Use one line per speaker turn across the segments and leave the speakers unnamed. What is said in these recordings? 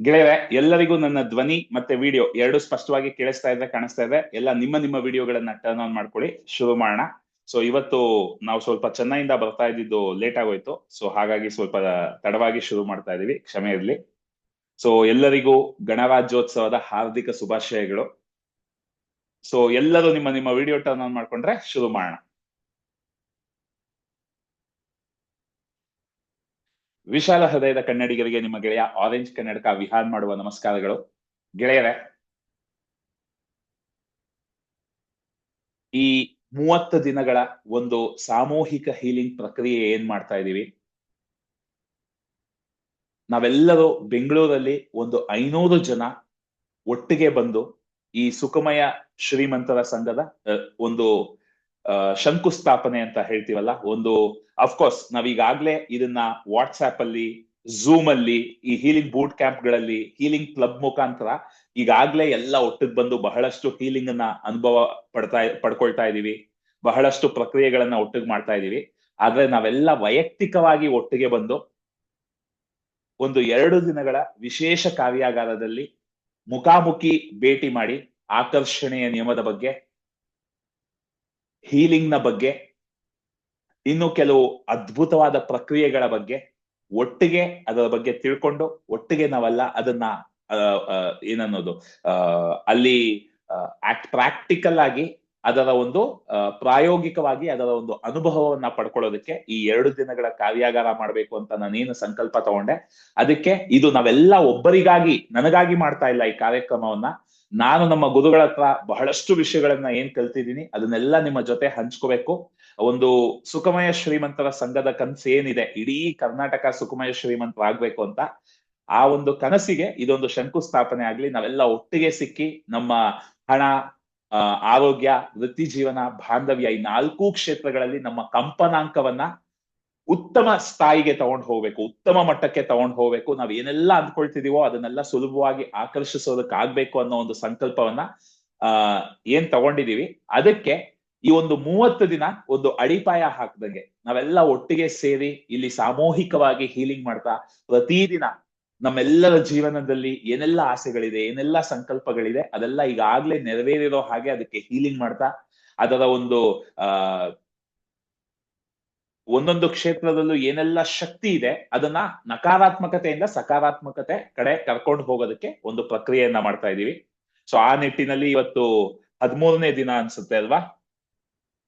ಗೆಳೆಯರೆ, ಎಲ್ಲರಿಗೂ ನನ್ನ ಧ್ವನಿ ಮತ್ತೆ ವಿಡಿಯೋ ಎರಡು ಸ್ಪಷ್ಟವಾಗಿ ಕೇಳಿಸ್ತಾ ಇದೆ, ಕಾಣಿಸ್ತಾ ಇದೆ. ಎಲ್ಲ ನಿಮ್ಮ ವಿಡಿಯೋಗಳನ್ನ ಟರ್ನ್ ಆನ್ ಮಾಡ್ಕೊಳ್ಳಿ, ಶುರು ಮಾಡೋಣ. ಸೊ ಇವತ್ತು ನಾವು ಸ್ವಲ್ಪ ಚೆನ್ನೈಯಿಂದ ಬರ್ತಾ ಇದ್ದಿದ್ದು ಲೇಟ್ ಆಗೋಯ್ತು. ಸೊ ಹಾಗಾಗಿ ಸ್ವಲ್ಪ ತಡವಾಗಿ ಶುರು ಮಾಡ್ತಾ ಇದೀವಿ, ಕ್ಷಮೆ ಇರ್ಲಿ. ಸೊ ಎಲ್ಲರಿಗೂ ಗಣರಾಜ್ಯೋತ್ಸವದ ಹಾರ್ದಿಕ ಶುಭಾಶಯಗಳು. ಸೊ ಎಲ್ಲರೂ ನಿಮ್ಮ ವಿಡಿಯೋ ಟರ್ನ್ ಆನ್ ಮಾಡ್ಕೊಂಡ್ರೆ ಶುರು ಮಾಡೋಣ. ವಿಶಾಲ ಹೃದಯದ ಕನ್ನಡಿಗರಿಗೆ ನಿಮ್ಮ ಗೆಳೆಯ ಆರೆಂಜ್ ಕನ್ನಡಕ ವಿಹಾನ್ ಮಾಡುವ ನಮಸ್ಕಾರಗಳು. ಗೆಳೆಯರೆ, ಈ 30 ದಿನಗಳ ಒಂದು ಸಾಮೂಹಿಕ ಹೀಲಿಂಗ್ ಪ್ರಕ್ರಿಯೆ ಏನ್ ಮಾಡ್ತಾ ಇದೀವಿ, ನಾವೆಲ್ಲರೂ ಬೆಂಗಳೂರಲ್ಲಿ ಒಂದು 500 ಜನ ಒಟ್ಟಿಗೆ ಬಂದು ಈ ಸುಖಮಯ ಶ್ರೀಮಂತರ ಸಂಘದ ಒಂದು ಶಂಕುಸ್ಥಾಪನೆ ಅಂತ ಹೇಳ್ತೀವಲ್ಲ, ಒಂದು ಅಫ್ಕೋರ್ಸ್ ನಾವೀಗಾಗ್ಲೇ ಇದನ್ನ ವಾಟ್ಸ್ಆಪ್ ಅಲ್ಲಿ, ಝೂಮ್ ಅಲ್ಲಿ, ಈ ಹೀಲಿಂಗ್ ಬೂಟ್ ಕ್ಯಾಂಪ್ ಗಳಲ್ಲಿ, ಹೀಲಿಂಗ್ ಕ್ಲಬ್ ಮುಖಾಂತರ ಈಗಾಗ್ಲೇ ಎಲ್ಲ ಒಟ್ಟಿಗೆ ಬಂದು ಬಹಳಷ್ಟು ಹೀಲಿಂಗ್ ಅನ್ನ ಅನುಭವ ಪಡ್ಕೊಳ್ತಾ ಇದೀವಿ. ಬಹಳಷ್ಟು ಪ್ರಕ್ರಿಯೆಗಳನ್ನ ಒಟ್ಟಿಗೆ ಮಾಡ್ತಾ ಇದೀವಿ. ಆದ್ರೆ ನಾವೆಲ್ಲ ವೈಯಕ್ತಿಕವಾಗಿ ಒಟ್ಟಿಗೆ ಬಂದು ಒಂದು 2 ದಿನಗಳ ವಿಶೇಷ ಕಾರ್ಯಾಗಾರದಲ್ಲಿ ಮುಖಾಮುಖಿ ಭೇಟಿ ಮಾಡಿ ಆಕರ್ಷಣೆಯ ನಿಯಮದ ಬಗ್ಗೆ, ಹೀಲಿಂಗ್ ನ ಬಗ್ಗೆ, ಇನ್ನು ಕೆಲವು ಅದ್ಭುತವಾದ ಪ್ರಕ್ರಿಯೆಗಳ ಬಗ್ಗೆ ಒಟ್ಟಿಗೆ ಅದರ ಬಗ್ಗೆ ತಿಳ್ಕೊಂಡು ಒಟ್ಟಿಗೆ ನಾವೆಲ್ಲ ಅದನ್ನ ಏನನ್ನೋದು ಅಲ್ಲಿ ಪ್ರಾಕ್ಟಿಕಲ್ ಆಗಿ ಅದರ ಒಂದು ಪ್ರಾಯೋಗಿಕವಾಗಿ ಅದರ ಒಂದು ಅನುಭವವನ್ನ ಪಡ್ಕೊಳ್ಳೋದಕ್ಕೆ ಈ 2 ದಿನಗಳ ಕಾರ್ಯಾಗಾರ ಮಾಡ್ಬೇಕು ಅಂತ ನಾನೇನು ಸಂಕಲ್ಪ ತಗೊಂಡೆ. ಅದಕ್ಕೆ ಇದು ನಾವೆಲ್ಲ ಒಬ್ಬರಿಗಾಗಿ, ನನಗಾಗಿ ಮಾಡ್ತಾ ಇಲ್ಲ ಈ ಕಾರ್ಯಕ್ರಮವನ್ನ. ನಾನು ನಮ್ಮ ಗುರುಗಳ ಹತ್ರ ಬಹಳಷ್ಟು ವಿಷಯಗಳನ್ನ ಏನ್ ಕಲ್ತಿದ್ದೀನಿ ಅದನ್ನೆಲ್ಲ ನಿಮ್ಮ ಜೊತೆ ಹಂಚ್ಕೋಬೇಕು. ಒಂದು ಸುಖಮಯ ಶ್ರೀಮಂತರ ಸಂಘದ ಕನಸು ಏನಿದೆ, ಇಡೀ ಕರ್ನಾಟಕ ಸುಖಮಯ ಶ್ರೀಮಂತರಾಗ್ಬೇಕು ಅಂತ, ಆ ಒಂದು ಕನಸಿಗೆ ಇದೊಂದು ಶಂಕುಸ್ಥಾಪನೆ ಆಗ್ಲಿ. ನಾವೆಲ್ಲ ಒಟ್ಟಿಗೆ ಸಿಕ್ಕಿ ನಮ್ಮ ಹಣ, ಆರೋಗ್ಯ, ವೃತ್ತಿ ಜೀವನ, ಬಾಂಧವ್ಯ, ಈ 4 ಕ್ಷೇತ್ರಗಳಲ್ಲಿ ನಮ್ಮ ಕಂಪನಾಂಕವನ್ನ ಉತ್ತಮ ಸ್ಥಾಯಿಗೆ ತಗೊಂಡು ಹೋಗ್ಬೇಕು, ಉತ್ತಮ ಮಟ್ಟಕ್ಕೆ ತಗೊಂಡು ಹೋಗ್ಬೇಕು. ನಾವ್ ಏನೆಲ್ಲ ಅಂದ್ಕೊಳ್ತಿದೀವೋ ಅದನ್ನೆಲ್ಲ ಸುಲಭವಾಗಿ ಆಕರ್ಷಿಸೋದಕ್ಕಾಗ್ಬೇಕು ಅನ್ನೋ ಒಂದು ಸಂಕಲ್ಪವನ್ನ ಏನ್ ತಗೊಂಡಿದೀವಿ. ಅದಕ್ಕೆ ಈ ಒಂದು 30 ದಿನ ಒಂದು ಅಡಿಪಾಯ ಹಾಕ್ದಂಗೆ ನಾವೆಲ್ಲ ಒಟ್ಟಿಗೆ ಸೇರಿ ಇಲ್ಲಿ ಸಾಮೂಹಿಕವಾಗಿ ಹೀಲಿಂಗ್ ಮಾಡ್ತಾ ಪ್ರತಿದಿನ ನಮ್ಮೆಲ್ಲರ ಜೀವನದಲ್ಲಿ ಏನೆಲ್ಲ ಆಸೆಗಳಿದೆ, ಏನೆಲ್ಲ ಸಂಕಲ್ಪಗಳಿದೆ, ಅದೆಲ್ಲ ಈಗಾಗ್ಲೇ ನೆರವೇರಿರೋ ಹಾಗೆ ಅದಕ್ಕೆ ಹೀಲಿಂಗ್ ಮಾಡ್ತಾ ಅದರ ಒಂದು ಒಂದೊಂದು ಕ್ಷೇತ್ರದಲ್ಲೂ ಏನೆಲ್ಲ ಶಕ್ತಿ ಇದೆ ಅದನ್ನ ನಕಾರಾತ್ಮಕತೆಯಿಂದ ಸಕಾರಾತ್ಮಕತೆ ಕಡೆ ಕರ್ಕೊಂಡು ಹೋಗೋದಕ್ಕೆ ಒಂದು ಪ್ರಕ್ರಿಯೆಯನ್ನ ಮಾಡ್ತಾ ಇದೀವಿ. ಸೊ ಆ ನಿಟ್ಟಿನಲ್ಲಿ ಇವತ್ತು 13ನೇ ದಿನ ಅನ್ಸುತ್ತೆ ಅಲ್ವಾ?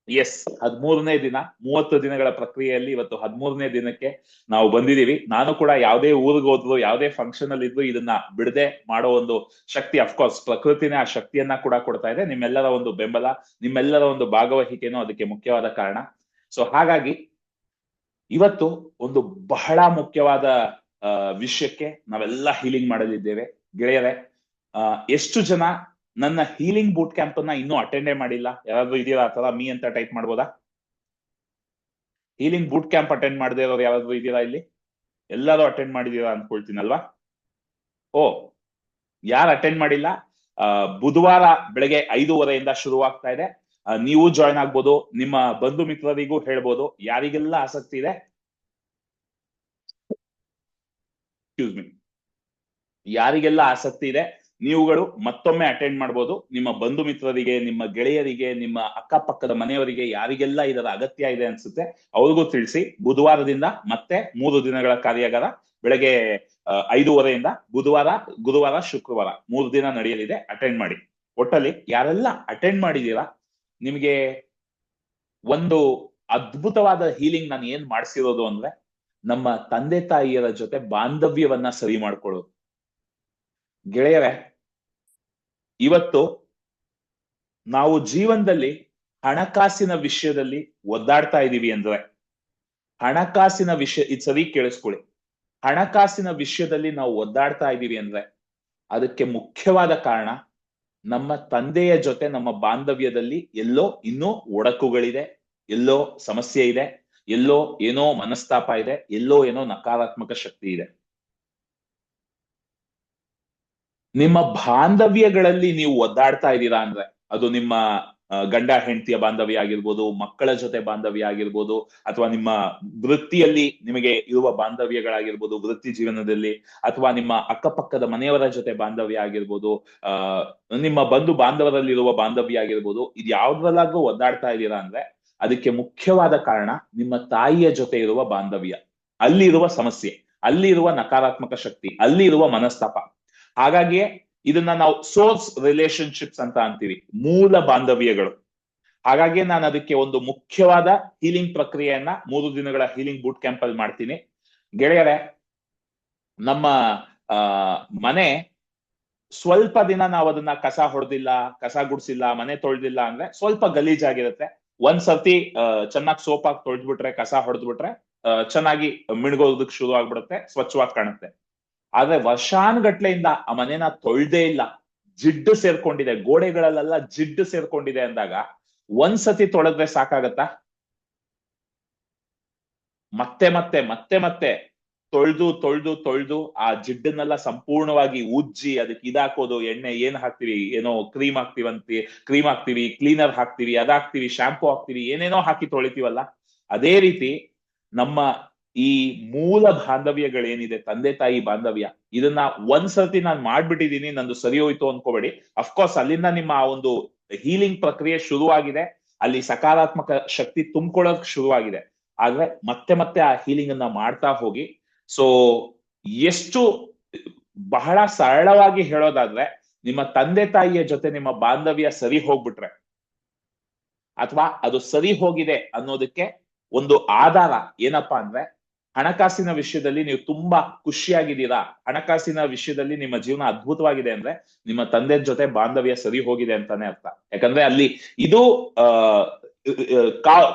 ಎಸ್, 13ನೇ ದಿನ. 30 ದಿನಗಳ ಪ್ರಕ್ರಿಯೆಯಲ್ಲಿ ಇವತ್ತು 13ನೇ ದಿನಕ್ಕೆ ನಾವು ಬಂದಿದೀವಿ. ನಾನು ಕೂಡ ಯಾವುದೇ ಊರಿಗೆ ಹೋದ್ರು, ಯಾವುದೇ ಫಂಕ್ಷನ್ ಅಲ್ಲಿ ಇದ್ರು ಇದನ್ನ ಬಿಡದೆ ಮಾಡೋ ಒಂದು ಶಕ್ತಿ, ಅಫ್ಕೋರ್ಸ್ ಪ್ರಕೃತಿನೇ ಆ ಶಕ್ತಿಯನ್ನ ಕೂಡ ಕೊಡ್ತಾ ಇದೆ. ನಿಮ್ಮೆಲ್ಲರ ಒಂದು ಬೆಂಬಲ, ನಿಮ್ಮೆಲ್ಲರ ಒಂದು ಭಾಗವಹಿಕೆನೂ ಅದಕ್ಕೆ ಮುಖ್ಯವಾದ ಕಾರಣ. ಸೊ ಹಾಗಾಗಿ ಇವತ್ತು ಒಂದು ಬಹಳ ಮುಖ್ಯವಾದ ವಿಷಯಕ್ಕೆ ನಾವೆಲ್ಲ ಹೀಲಿಂಗ್ ಮಾಡಲಿದ್ದೇವೆ. ಗೆಳೆಯರೆ, ಎಷ್ಟು ಜನ ನನ್ನ ಹೀಲಿಂಗ್ ಬೂಟ್ ಕ್ಯಾಂಪ್ ಅನ್ನ ಇನ್ನೂ ಅಟೆಂಡೇ ಮಾಡಿಲ್ಲ? ಯಾರಾದ್ರೂ ಇದೆಯಾ? ಆ ತರ ಮೀ ಅಂತ ಟೈಪ್ ಮಾಡ್ಬೋದಾ? ಹೀಲಿಂಗ್ ಬೂಟ್ ಕ್ಯಾಂಪ್ ಅಟೆಂಡ್ ಮಾಡದೇ ಇರೋರು ಯಾರಾದ್ರೂ ಇದೀರಾ ಇಲ್ಲಿ? ಎಲ್ಲರೂ ಅಟೆಂಡ್ ಮಾಡಿದೀರಾ ಅನ್ಕೊಳ್ತೀನಲ್ವಾ? ಓ, ಯಾರು ಅಟೆಂಡ್ ಮಾಡಿಲ್ಲ, ಬುಧವಾರ ಬೆಳಗ್ಗೆ 5:30 ಶುರುವಾಗ್ತಾ ಇದೆ. ನೀವು ಜಾಯ್ನ್ ಆಗ್ಬೋದು, ನಿಮ್ಮ ಬಂಧು ಮಿತ್ರರಿಗೂ ಹೇಳ್ಬೋದು. ಯಾರಿಗೆಲ್ಲ ಆಸಕ್ತಿ ಇದೆ, ಎಕ್ಸ್ಕ್ಯೂಸ್ ಮೀ, ಯಾರಿಗೆಲ್ಲ ಆಸಕ್ತಿ ಇದೆ ನೀವುಗಳು ಮತ್ತೊಮ್ಮೆ ಅಟೆಂಡ್ ಮಾಡ್ಬೋದು. ನಿಮ್ಮ ಬಂಧು ಮಿತ್ರರಿಗೆ, ನಿಮ್ಮ ಗೆಳೆಯರಿಗೆ, ನಿಮ್ಮ ಅಕ್ಕಪಕ್ಕದ ಮನೆಯವರಿಗೆ ಯಾರಿಗೆಲ್ಲ ಇದರ ಅಗತ್ಯ ಇದೆ ಅನ್ಸುತ್ತೆ ಅವ್ರಿಗೂ ತಿಳಿಸಿ. ಬುಧವಾರದಿಂದ ಮತ್ತೆ 3 ದಿನಗಳ ಕಾರ್ಯಾಗಾರ ಬೆಳಗ್ಗೆ 5:30 ಬುಧವಾರ, ಗುರುವಾರ, ಶುಕ್ರವಾರ 3 ದಿನ ನಡೆಯಲಿದೆ. ಅಟೆಂಡ್ ಮಾಡಿ. ಒಟ್ಟಲ್ಲಿ ಯಾರೆಲ್ಲ ಅಟೆಂಡ್ ಮಾಡಿದೀರಾ, ನಿಮಗೆ ಒಂದು ಅದ್ಭುತವಾದ ಹೀಲಿಂಗ್ ನಾನು ಏನ್ ಮಾಡಿಸಿರೋದು ಅಂದ್ರೆ, ನಮ್ಮ ತಂದೆ ತಾಯಿಯರ ಜೊತೆ ಬಾಂಧವ್ಯವನ್ನ ಸರಿ ಮಾಡ್ಕೊಳ್ಳೋದು. ಗೆಳೆಯರೇ, ಇವತ್ತು ನಾವು ಜೀವನದಲ್ಲಿ ಹಣಕಾಸಿನ ವಿಷಯದಲ್ಲಿ ಒದ್ದಾಡ್ತಾ ಇದೀವಿ ಅಂದ್ರೆ, ಹಣಕಾಸಿನ ವಿಷಯ, ಇದು ಸರಿ ಕೇಳಿಸ್ಕೊಳ್ಳಿ, ಹಣಕಾಸಿನ ವಿಷಯದಲ್ಲಿ ನಾವು ಒದ್ದಾಡ್ತಾ ಇದೀವಿ ಅಂದ್ರೆ ಅದಕ್ಕೆ ಮುಖ್ಯವಾದ ಕಾರಣ ನಮ್ಮ ತಂದೆಯ ಜೊತೆ ನಮ್ಮ ಬಾಂಧವ್ಯದಲ್ಲಿ ಎಲ್ಲೋ ಇನ್ನೂ ಒಡಕುಗಳಿದೆ, ಎಲ್ಲೋ ಸಮಸ್ಯೆ ಇದೆ, ಎಲ್ಲೋ ಏನೋ ಮನಸ್ತಾಪ ಇದೆ, ಎಲ್ಲೋ ಏನೋ ನಕಾರಾತ್ಮಕ ಶಕ್ತಿ ಇದೆ. ನಿಮ್ಮ ಬಾಂಧವ್ಯಗಳಲ್ಲಿ ನೀವು ಒದ್ದಾಡ್ತಾ ಇದ್ದೀರಾ ಅಂದ್ರೆ, ಅದು ನಿಮ್ಮ ಗಂಡ ಹೆಂಡತಿಯ ಬಾಂಧವ್ಯ ಆಗಿರ್ಬೋದು, ಮಕ್ಕಳ ಜೊತೆ ಬಾಂಧವ್ಯ ಆಗಿರ್ಬೋದು, ಅಥವಾ ನಿಮ್ಮ ವೃತ್ತಿಯಲ್ಲಿ ನಿಮಗೆ ಇರುವ ಬಾಂಧವ್ಯಗಳಾಗಿರ್ಬೋದು, ವೃತ್ತಿ ಜೀವನದಲ್ಲಿ, ಅಥವಾ ನಿಮ್ಮ ಅಕ್ಕಪಕ್ಕದ ಮನೆಯವರ ಜೊತೆ ಬಾಂಧವ್ಯ ಆಗಿರ್ಬೋದು, ಆ ನಿಮ್ಮ ಬಂಧು ಬಾಂಧವರಲ್ಲಿರುವ ಬಾಂಧವ್ಯ ಆಗಿರ್ಬೋದು, ಇದು ಯಾವ್ದ್ರಲ್ಲಾದ್ರೂ ಒದ್ದಾಡ್ತಾ ಇದ್ದೀರಾ ಅಂದ್ರೆ ಅದಕ್ಕೆ ಮುಖ್ಯವಾದ ಕಾರಣ ನಿಮ್ಮ ತಾಯಿಯ ಜೊತೆ ಇರುವ ಬಾಂಧವ್ಯ, ಅಲ್ಲಿ ಇರುವ ಸಮಸ್ಯೆ, ಅಲ್ಲಿ ಇರುವ ನಕಾರಾತ್ಮಕ ಶಕ್ತಿ, ಅಲ್ಲಿ ಇರುವ ಮನಸ್ತಾಪ. ಹಾಗಾಗಿಯೇ ಇದನ್ನ ನಾವು ಸೋರ್ಸ್ ರಿಲೇಶನ್ಶಿಪ್ಸ್ ಅಂತ ಅಂತೀವಿ, ಮೂಲ ಬಾಂಧವ್ಯಗಳು. ಹಾಗಾಗಿ ನಾನು ಅದಕ್ಕೆ ಒಂದು ಮುಖ್ಯವಾದ ಹೀಲಿಂಗ್ ಪ್ರಕ್ರಿಯೆಯನ್ನ 3 ದಿನಗಳ ಹೀಲಿಂಗ್ ಬೂಟ್ ಕ್ಯಾಂಪ್ ಅಲ್ಲಿ ಮಾಡ್ತೀನಿ. ಗೆಳೆಯರೆ, ನಮ್ಮ ಮನೆ ಸ್ವಲ್ಪ ದಿನ ನಾವು ಅದನ್ನ ಕಸ ಹೊಡೆದಿಲ್ಲ, ಕಸ ಗುಡಿಸಿಲ್ಲ, ಮನೆ ತೊಳೆದಿಲ್ಲ ಅಂದ್ರೆ ಸ್ವಲ್ಪ ಗಲೀಜಾಗಿರುತ್ತೆ. ಒಂದ್ಸರ್ತಿ ಚೆನ್ನಾಗಿ ಸೋಪ್ ಹಾಕಿ ತೊಳೆದ್ಬಿಟ್ರೆ, ಕಸ ಹೊಡೆದ್ಬಿಟ್ರೆ ಚೆನ್ನಾಗಿ ಮಿಣ್ಗೋದಕ್ ಶುರು ಆಗ್ಬಿಡುತ್ತೆ, ಸ್ವಚ್ಛವಾಗಿ ಕಾಣುತ್ತೆ. ಆದ್ರೆ ವರ್ಷಾನುಗಟ್ಲೆಯಿಂದ ಆ ಮನೆನ ತೊಳ್ದೇ ಇಲ್ಲ, ಜಿಡ್ಡು ಸೇರ್ಕೊಂಡಿದೆ, ಗೋಡೆಗಳಲ್ಲೆಲ್ಲ ಜಿಡ್ಡು ಸೇರ್ಕೊಂಡಿದೆ ಅಂದಾಗ ಒಂದ್ಸತಿ ತೊಳೆದ್ರೆ ಸಾಕಾಗತ್ತಾ? ಮತ್ತೆ ಮತ್ತೆ ಮತ್ತೆ ಮತ್ತೆ ತೊಳ್ದು ತೊಳ್ದು ತೊಳ್ದು ಆ ಜಿಡ್ಡನ್ನೆಲ್ಲ ಸಂಪೂರ್ಣವಾಗಿ ಉಜ್ಜಿ ಅದಕ್ಕೆ ಇದಾಕೋದು, ಎಣ್ಣೆ ಏನ್ ಹಾಕ್ತಿವಿ, ಏನೋ ಕ್ರೀಮ್ ಹಾಕ್ತಿವಿ, ಕ್ಲೀನರ್ ಹಾಕ್ತಿವಿ, ಅದಾಕ್ತಿವಿ, ಶಾಂಪೂ ಹಾಕ್ತಿವಿ, ಏನೇನೋ ಹಾಕಿ ತೊಳಿತೀವಲ್ಲ, ಅದೇ ರೀತಿ ನಮ್ಮ ಈ ಮೂಲ ಬಾಂಧವ್ಯಗಳೇನಿದೆ, ತಂದೆ ತಾಯಿ ಬಾಂಧವ್ಯ, ಇದನ್ನ ಒಂದ್ಸರ್ತಿ ನಾನು ಮಾಡ್ಬಿಟ್ಟಿದೀನಿ, ನಂದು ಸರಿ ಹೋಯ್ತು ಅನ್ಕೋಬೇಡಿ. ಅಫ್ಕೋರ್ಸ್ ಅಲ್ಲಿಂದ ನಿಮ್ಮ ಆ ಒಂದು ಹೀಲಿಂಗ್ ಪ್ರಕ್ರಿಯೆ ಶುರುವಾಗಿದೆ, ಅಲ್ಲಿ ಸಕಾರಾತ್ಮಕ ಶಕ್ತಿ ತುಂಬಿಕೊಳ್ಳೋಕ್ ಶುರುವಾಗಿದೆ. ಆದ್ರೆ ಮತ್ತೆ ಮತ್ತೆ ಆ ಹೀಲಿಂಗ್ ಅನ್ನ ಮಾಡ್ತಾ ಹೋಗಿ. ಸೊ ಎಷ್ಟು ಬಹಳ ಸರಳವಾಗಿ ಹೇಳೋದಾದ್ರೆ, ನಿಮ್ಮ ತಂದೆ ತಾಯಿಯ ಜೊತೆ ನಿಮ್ಮ ಬಾಂಧವ್ಯ ಸರಿ ಹೋಗ್ಬಿಟ್ರೆ, ಅಥವಾ ಅದು ಸರಿ ಹೋಗಿದೆ ಅನ್ನೋದಕ್ಕೆ ಒಂದು ಆಧಾರ ಏನಪ್ಪಾ ಅಂದ್ರೆ, ಹಣಕಾಸಿನ ವಿಷಯದಲ್ಲಿ ನೀವು ತುಂಬಾ ಖುಷಿಯಾಗಿದ್ದೀರಾ, ಹಣಕಾಸಿನ ವಿಷಯದಲ್ಲಿ ನಿಮ್ಮ ಜೀವನ ಅದ್ಭುತವಾಗಿದೆ ಅಂದ್ರೆ ನಿಮ್ಮ ತಂದೆ ಜೊತೆ ಬಾಂಧವ್ಯ ಸರಿ ಹೋಗಿದೆ ಅಂತಾನೆ ಅರ್ಥ. ಯಾಕಂದ್ರೆ ಅಲ್ಲಿ ಇದು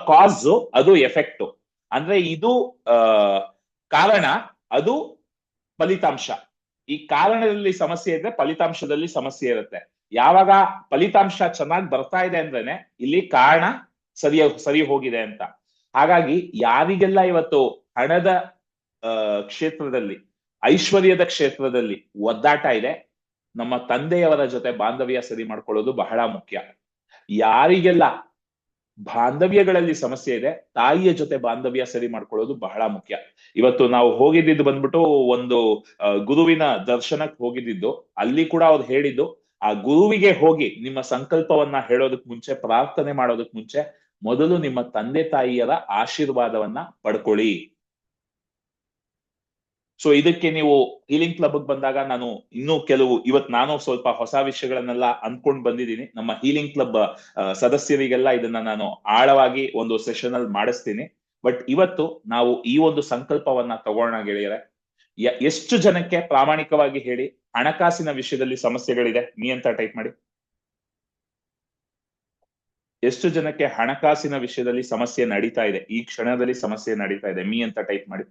ಕಾಸ್, ಅದು ಎಫೆಕ್ಟ್. ಅಂದ್ರೆ ಇದು ಕಾರಣ, ಅದು ಫಲಿತಾಂಶ. ಈ ಕಾರಣದಲ್ಲಿ ಸಮಸ್ಯೆ ಇದ್ರೆ ಫಲಿತಾಂಶದಲ್ಲಿ ಸಮಸ್ಯೆ ಇರುತ್ತೆ. ಯಾವಾಗ ಫಲಿತಾಂಶ ಚೆನ್ನಾಗಿ ಬರ್ತಾ ಇದೆ ಅಂದ್ರೇನೆ ಇಲ್ಲಿ ಕಾರಣ ಸರಿ ಹೋಗಿದೆ ಅಂತ. ಹಾಗಾಗಿ ಯಾರಿಗೆಲ್ಲ ಇವತ್ತು ಹಣದ ಕ್ಷೇತ್ರದಲ್ಲಿ, ಐಶ್ವರ್ಯದ ಕ್ಷೇತ್ರದಲ್ಲಿ ಒದ್ದಾಟ ಇದೆ, ನಮ್ಮ ತಂದೆಯವರ ಜೊತೆ ಬಾಂಧವ್ಯ ಸರಿ ಮಾಡ್ಕೊಳ್ಳೋದು ಬಹಳ ಮುಖ್ಯ. ಯಾರಿಗೆಲ್ಲ ಬಾಂಧವ್ಯಗಳಲ್ಲಿ ಸಮಸ್ಯೆ ಇದೆ, ತಾಯಿಯ ಜೊತೆ ಬಾಂಧವ್ಯ ಸರಿ ಮಾಡ್ಕೊಳ್ಳೋದು ಬಹಳ ಮುಖ್ಯ. ಇವತ್ತು ನಾವು ಹೋಗಿದ್ದು ಬಂದ್ಬಿಟ್ಟು ಒಂದು ಗುರುವಿನ ದರ್ಶನಕ್ಕೆ ಹೋಗಿದ್ದು, ಅಲ್ಲಿ ಕೂಡ ಅವ್ರು ಹೇಳಿದ್ದು, ಆ ಗುರುವಿಗೆ ಹೋಗಿ ನಿಮ್ಮ ಸಂಕಲ್ಪವನ್ನ ಹೇಳೋದಕ್ ಮುಂಚೆ, ಪ್ರಾರ್ಥನೆ ಮಾಡೋದಕ್ ಮುಂಚೆ ಮೊದಲು ನಿಮ್ಮ ತಂದೆ ತಾಯಿಯರ ಆಶೀರ್ವಾದವನ್ನ ಪಡ್ಕೊಳ್ಳಿ. ಸೊ ಇದಕ್ಕೆ ನೀವು ಹೀಲಿಂಗ್ ಕ್ಲಬ್ ಬಂದಾಗ ನಾನು ಇನ್ನೂ ಕೆಲವು, ಇವತ್ತು ನಾನು ಸ್ವಲ್ಪ ಹೊಸ ವಿಷಯಗಳನ್ನೆಲ್ಲ ಅಂದ್ಕೊಂಡು ಬಂದಿದ್ದೀನಿ. ನಮ್ಮ ಹೀಲಿಂಗ್ ಕ್ಲಬ್ ಸದಸ್ಯರಿಗೆಲ್ಲ ಇದನ್ನ ನಾನು ಆಳವಾಗಿ ಒಂದು ಸೆಷನ್ ಅಲ್ಲಿ ಮಾಡಿಸ್ತೀನಿ. ಬಟ್ ಇವತ್ತು ನಾವು ಈ ಒಂದು ಸಂಕಲ್ಪವನ್ನ ತಗೋಣ ಗೆಳೆಯರೆ. ಎಷ್ಟು ಜನಕ್ಕೆ ಪ್ರಾಮಾಣಿಕವಾಗಿ ಹೇಳಿ ಹಣಕಾಸಿನ ವಿಷಯದಲ್ಲಿ ಸಮಸ್ಯೆಗಳಿದೆ? ಮೀ ಅಂತ ಟೈಪ್ ಮಾಡಿ. ಎಷ್ಟು ಜನಕ್ಕೆ ಹಣಕಾಸಿನ ವಿಷಯದಲ್ಲಿ ಸಮಸ್ಯೆ ನಡೀತಾ ಇದೆ, ಈ ಕ್ಷಣದಲ್ಲಿ ಸಮಸ್ಯೆ ನಡೀತಾ ಇದೆ? ಮೀ ಅಂತ ಟೈಪ್ ಮಾಡಿ.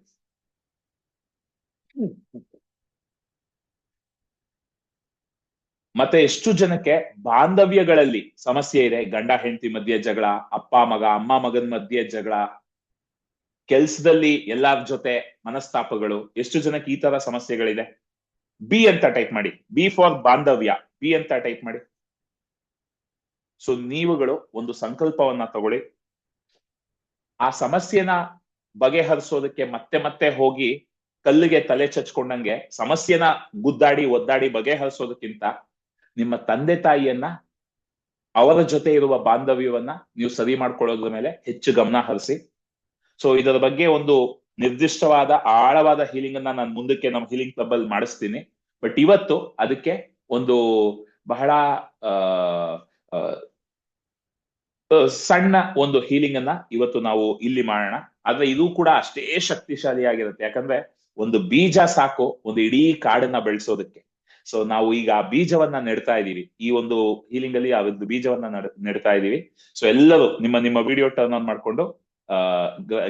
ಮತ್ತೆ ಎಷ್ಟು ಜನಕ್ಕೆ ಬಾಂಧವ್ಯಗಳಲ್ಲಿ ಸಮಸ್ಯೆ ಇದೆ? ಗಂಡ ಹೆಂಡತಿ ಮಧ್ಯೆ ಜಗಳ, ಅಪ್ಪ ಮಗ, ಅಮ್ಮ ಮಗನ ಮಧ್ಯೆ ಜಗಳ, ಕೆಲ್ಸದಲ್ಲಿ ಎಲ್ಲಾರ ಜೊತೆ ಮನಸ್ತಾಪಗಳು, ಎಷ್ಟು ಜನಕ್ಕೆ ಈ ತರ ಸಮಸ್ಯೆಗಳಿದೆ? ಬಿ ಅಂತ ಟೈಪ್ ಮಾಡಿ. ಬಿ ಫಾರ್ ಬಾಂಧವ್ಯ, ಬಿ ಅಂತ ಟೈಪ್ ಮಾಡಿ. ಸೊ ನೀವುಗಳು ಒಂದು ಸಂಕಲ್ಪವನ್ನ ತಗೊಳ್ಳಿ. ಆ ಸಮಸ್ಯೆನ ಬಗೆಹರಿಸೋದಕ್ಕೆ ಮತ್ತೆ ಮತ್ತೆ ಹೋಗಿ ಕಲ್ಲಿಗೆ ತಲೆ ಚಚ್ಕೊಂಡಂಗೆ ಸಮಸ್ಯೆನ ಗುದ್ದಾಡಿ ಒದ್ದಾಡಿ ಬಗೆಹರಿಸೋದಕ್ಕಿಂತ ನಿಮ್ಮ ತಂದೆ ತಾಯಿಯನ್ನ, ಅವರ ಜೊತೆ ಇರುವ ಬಾಂಧವ್ಯವನ್ನ ನೀವು ಸರಿ ಮಾಡ್ಕೊಳ್ಳೋದ್ರ ಮೇಲೆ ಹೆಚ್ಚು ಗಮನ ಹರಿಸಿ. ಸೊ ಇದರ ಬಗ್ಗೆ ಒಂದು ನಿರ್ದಿಷ್ಟವಾದ ಆಳವಾದ ಹೀಲಿಂಗ್ ಅನ್ನ ನಾನು ಮುಂದಕ್ಕೆ ನಮ್ಮ ಹೀಲಿಂಗ್ ಕ್ಲಬ್ ಅಲ್ಲಿ ಮಾಡಿಸ್ತೀನಿ. ಬಟ್ ಇವತ್ತು ಅದಕ್ಕೆ ಒಂದು ಬಹಳ ಸಣ್ಣ ಒಂದು ಹೀಲಿಂಗ್ ಅನ್ನ ಇವತ್ತು ನಾವು ಇಲ್ಲಿ ಮಾಡೋಣ. ಆದ್ರೆ ಇದು ಕೂಡ ಅಷ್ಟೇ ಶಕ್ತಿಶಾಲಿಯಾಗಿರುತ್ತೆ. ಯಾಕಂದ್ರೆ ಒಂದು ಬೀಜ ಸಾಕು ಒಂದು ಇಡೀ ಕಾಡನ್ನ ಬೆಳೆಸೋದಕ್ಕೆ. ಸೊ ನಾವು ಈಗ ಆ ಬೀಜವನ್ನ ನೆಡ್ತಾ ಇದೀವಿ, ಈ ಒಂದು ಹೀಲಿಂಗ್ ಅಲ್ಲಿ ಆ ಒಂದು ಬೀಜವನ್ನ ನೆಡ್ತಾ ಇದೀವಿ. ಸೊ ಎಲ್ಲರೂ ನಿಮ್ಮ ನಿಮ್ಮ ವಿಡಿಯೋ ಟರ್ನ್ ಆನ್ ಮಾಡ್ಕೊಂಡು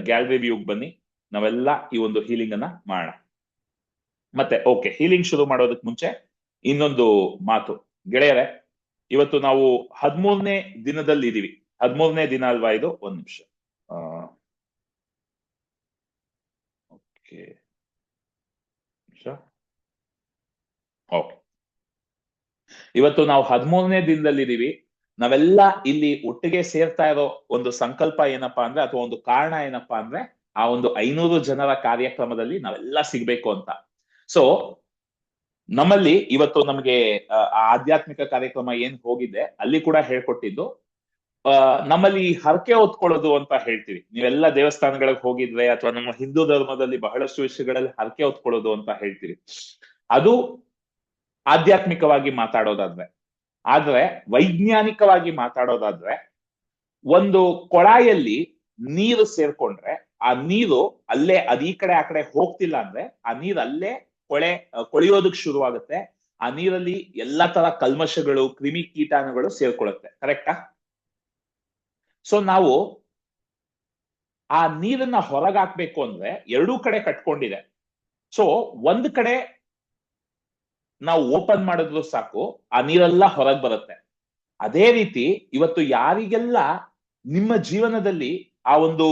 ಗ್ಯಾಲರಿ ವ್ಯೂಗ್ ಬನ್ನಿ, ನಾವೆಲ್ಲ ಈ ಒಂದು ಹೀಲಿಂಗ್ ಅನ್ನ ಮಾಡೋಣ. ಮತ್ತೆ ಓಕೆ, ಹೀಲಿಂಗ್ ಶುರು ಮಾಡೋದಕ್ಕೆ ಮುಂಚೆ ಇನ್ನೊಂದು ಮಾತು ಗೆಳೆಯರೆ. ಇವತ್ತು ನಾವು 13ನೇ ದಿನದಲ್ಲಿ ಇದೀವಿ. 13ನೇ ದಿನ ಅಲ್ವಾ ಇದು? ಒಂದ್ ನಿಮಿಷ. ಓಕೆ, ಓಕೆ, ಇವತ್ತು ನಾವು 13ನೇ ದಿನದಲ್ಲಿ ಇದೀವಿ. ನಾವೆಲ್ಲ ಇಲ್ಲಿ ಒಟ್ಟಿಗೆ ಸೇರ್ತಾ ಇರೋ ಒಂದು ಸಂಕಲ್ಪ ಏನಪ್ಪಾ ಅಂದ್ರೆ, ಅಥವಾ ಒಂದು ಕಾರಣ ಏನಪ್ಪಾ ಅಂದ್ರೆ, ಆ ಒಂದು 500 ಜನರ ಕಾರ್ಯಕ್ರಮದಲ್ಲಿ ನಾವೆಲ್ಲ ಸಿಗ್ಬೇಕು ಅಂತ. ಸೊ ನಮ್ಮಲ್ಲಿ ಇವತ್ತು ನಮಗೆ ಆ ಆಧ್ಯಾತ್ಮಿಕ ಕಾರ್ಯಕ್ರಮ ಏನ್ ಹೋಗಿದೆ ಅಲ್ಲಿ ಕೂಡ ಹೇಳ್ಕೊಟ್ಟಿದ್ದು, ನಮ್ಮಲ್ಲಿ ಹರಕೆ ಹೊತ್ಕೊಳ್ಳೋದು ಅಂತ ಹೇಳ್ತೀವಿ. ನೀವೆಲ್ಲ ದೇವಸ್ಥಾನಗಳಿಗೆ ಹೋಗಿದ್ರೆ ಅಥವಾ ನಮ್ಮ ಹಿಂದೂ ಧರ್ಮದಲ್ಲಿ ಬಹಳಷ್ಟು ವಿಷಯಗಳಲ್ಲಿ ಹರಕೆ ಹೊತ್ಕೊಳ್ಳೋದು ಅಂತ ಹೇಳ್ತೀವಿ. ಅದು ಆಧ್ಯಾತ್ಮಿಕವಾಗಿ ಮಾತಾಡೋದಾದ್ರೆ. ಆದ್ರೆ ವೈಜ್ಞಾನಿಕವಾಗಿ ಮಾತಾಡೋದಾದ್ರೆ, ಒಂದು ಕೊಳಾಯಲ್ಲಿ ನೀರು ಸೇರ್ಕೊಂಡ್ರೆ ಆ ನೀರು ಅಲ್ಲೇ ಅದ್ ಈ ಕಡೆ ಆ ಕಡೆ ಹೋಗ್ತಿಲ್ಲ ಅಂದ್ರೆ ಆ ನೀರ್ ಅಲ್ಲೇ ಕೊಳೆಯೋದಕ್ ಶುರುವಾಗುತ್ತೆ. ಆ ನೀರಲ್ಲಿ ಎಲ್ಲಾ ತರ ಕಲ್ಮಶಗಳು, ಕ್ರಿಮಿ ಕೀಟಾಣುಗಳು ಸೇರ್ಕೊಳ್ಳುತ್ತೆ. ಕರೆಕ್ಟಾ? ಸೊ ನಾವು ಆ ನೀರನ್ನ ಹೊರಗಾಕ್ಬೇಕು ಅಂದ್ರೆ ಎರಡೂ ಕಡೆ ಕಟ್ಕೊಂಡಿದೆ. ಸೊ ಒಂದ್ ಕಡೆ ನಾವು ಓಪನ್ ಮಾಡಿದ್ರು ಸಾಕು, ಆ ನೀರೆಲ್ಲ ಹೊರಗ್ ಬರುತ್ತೆ. ಅದೇ ರೀತಿ ಇವತ್ತು ಯಾರಿಗೆಲ್ಲ ನಿಮ್ಮ ಜೀವನದಲ್ಲಿ ಆ ಒಂದು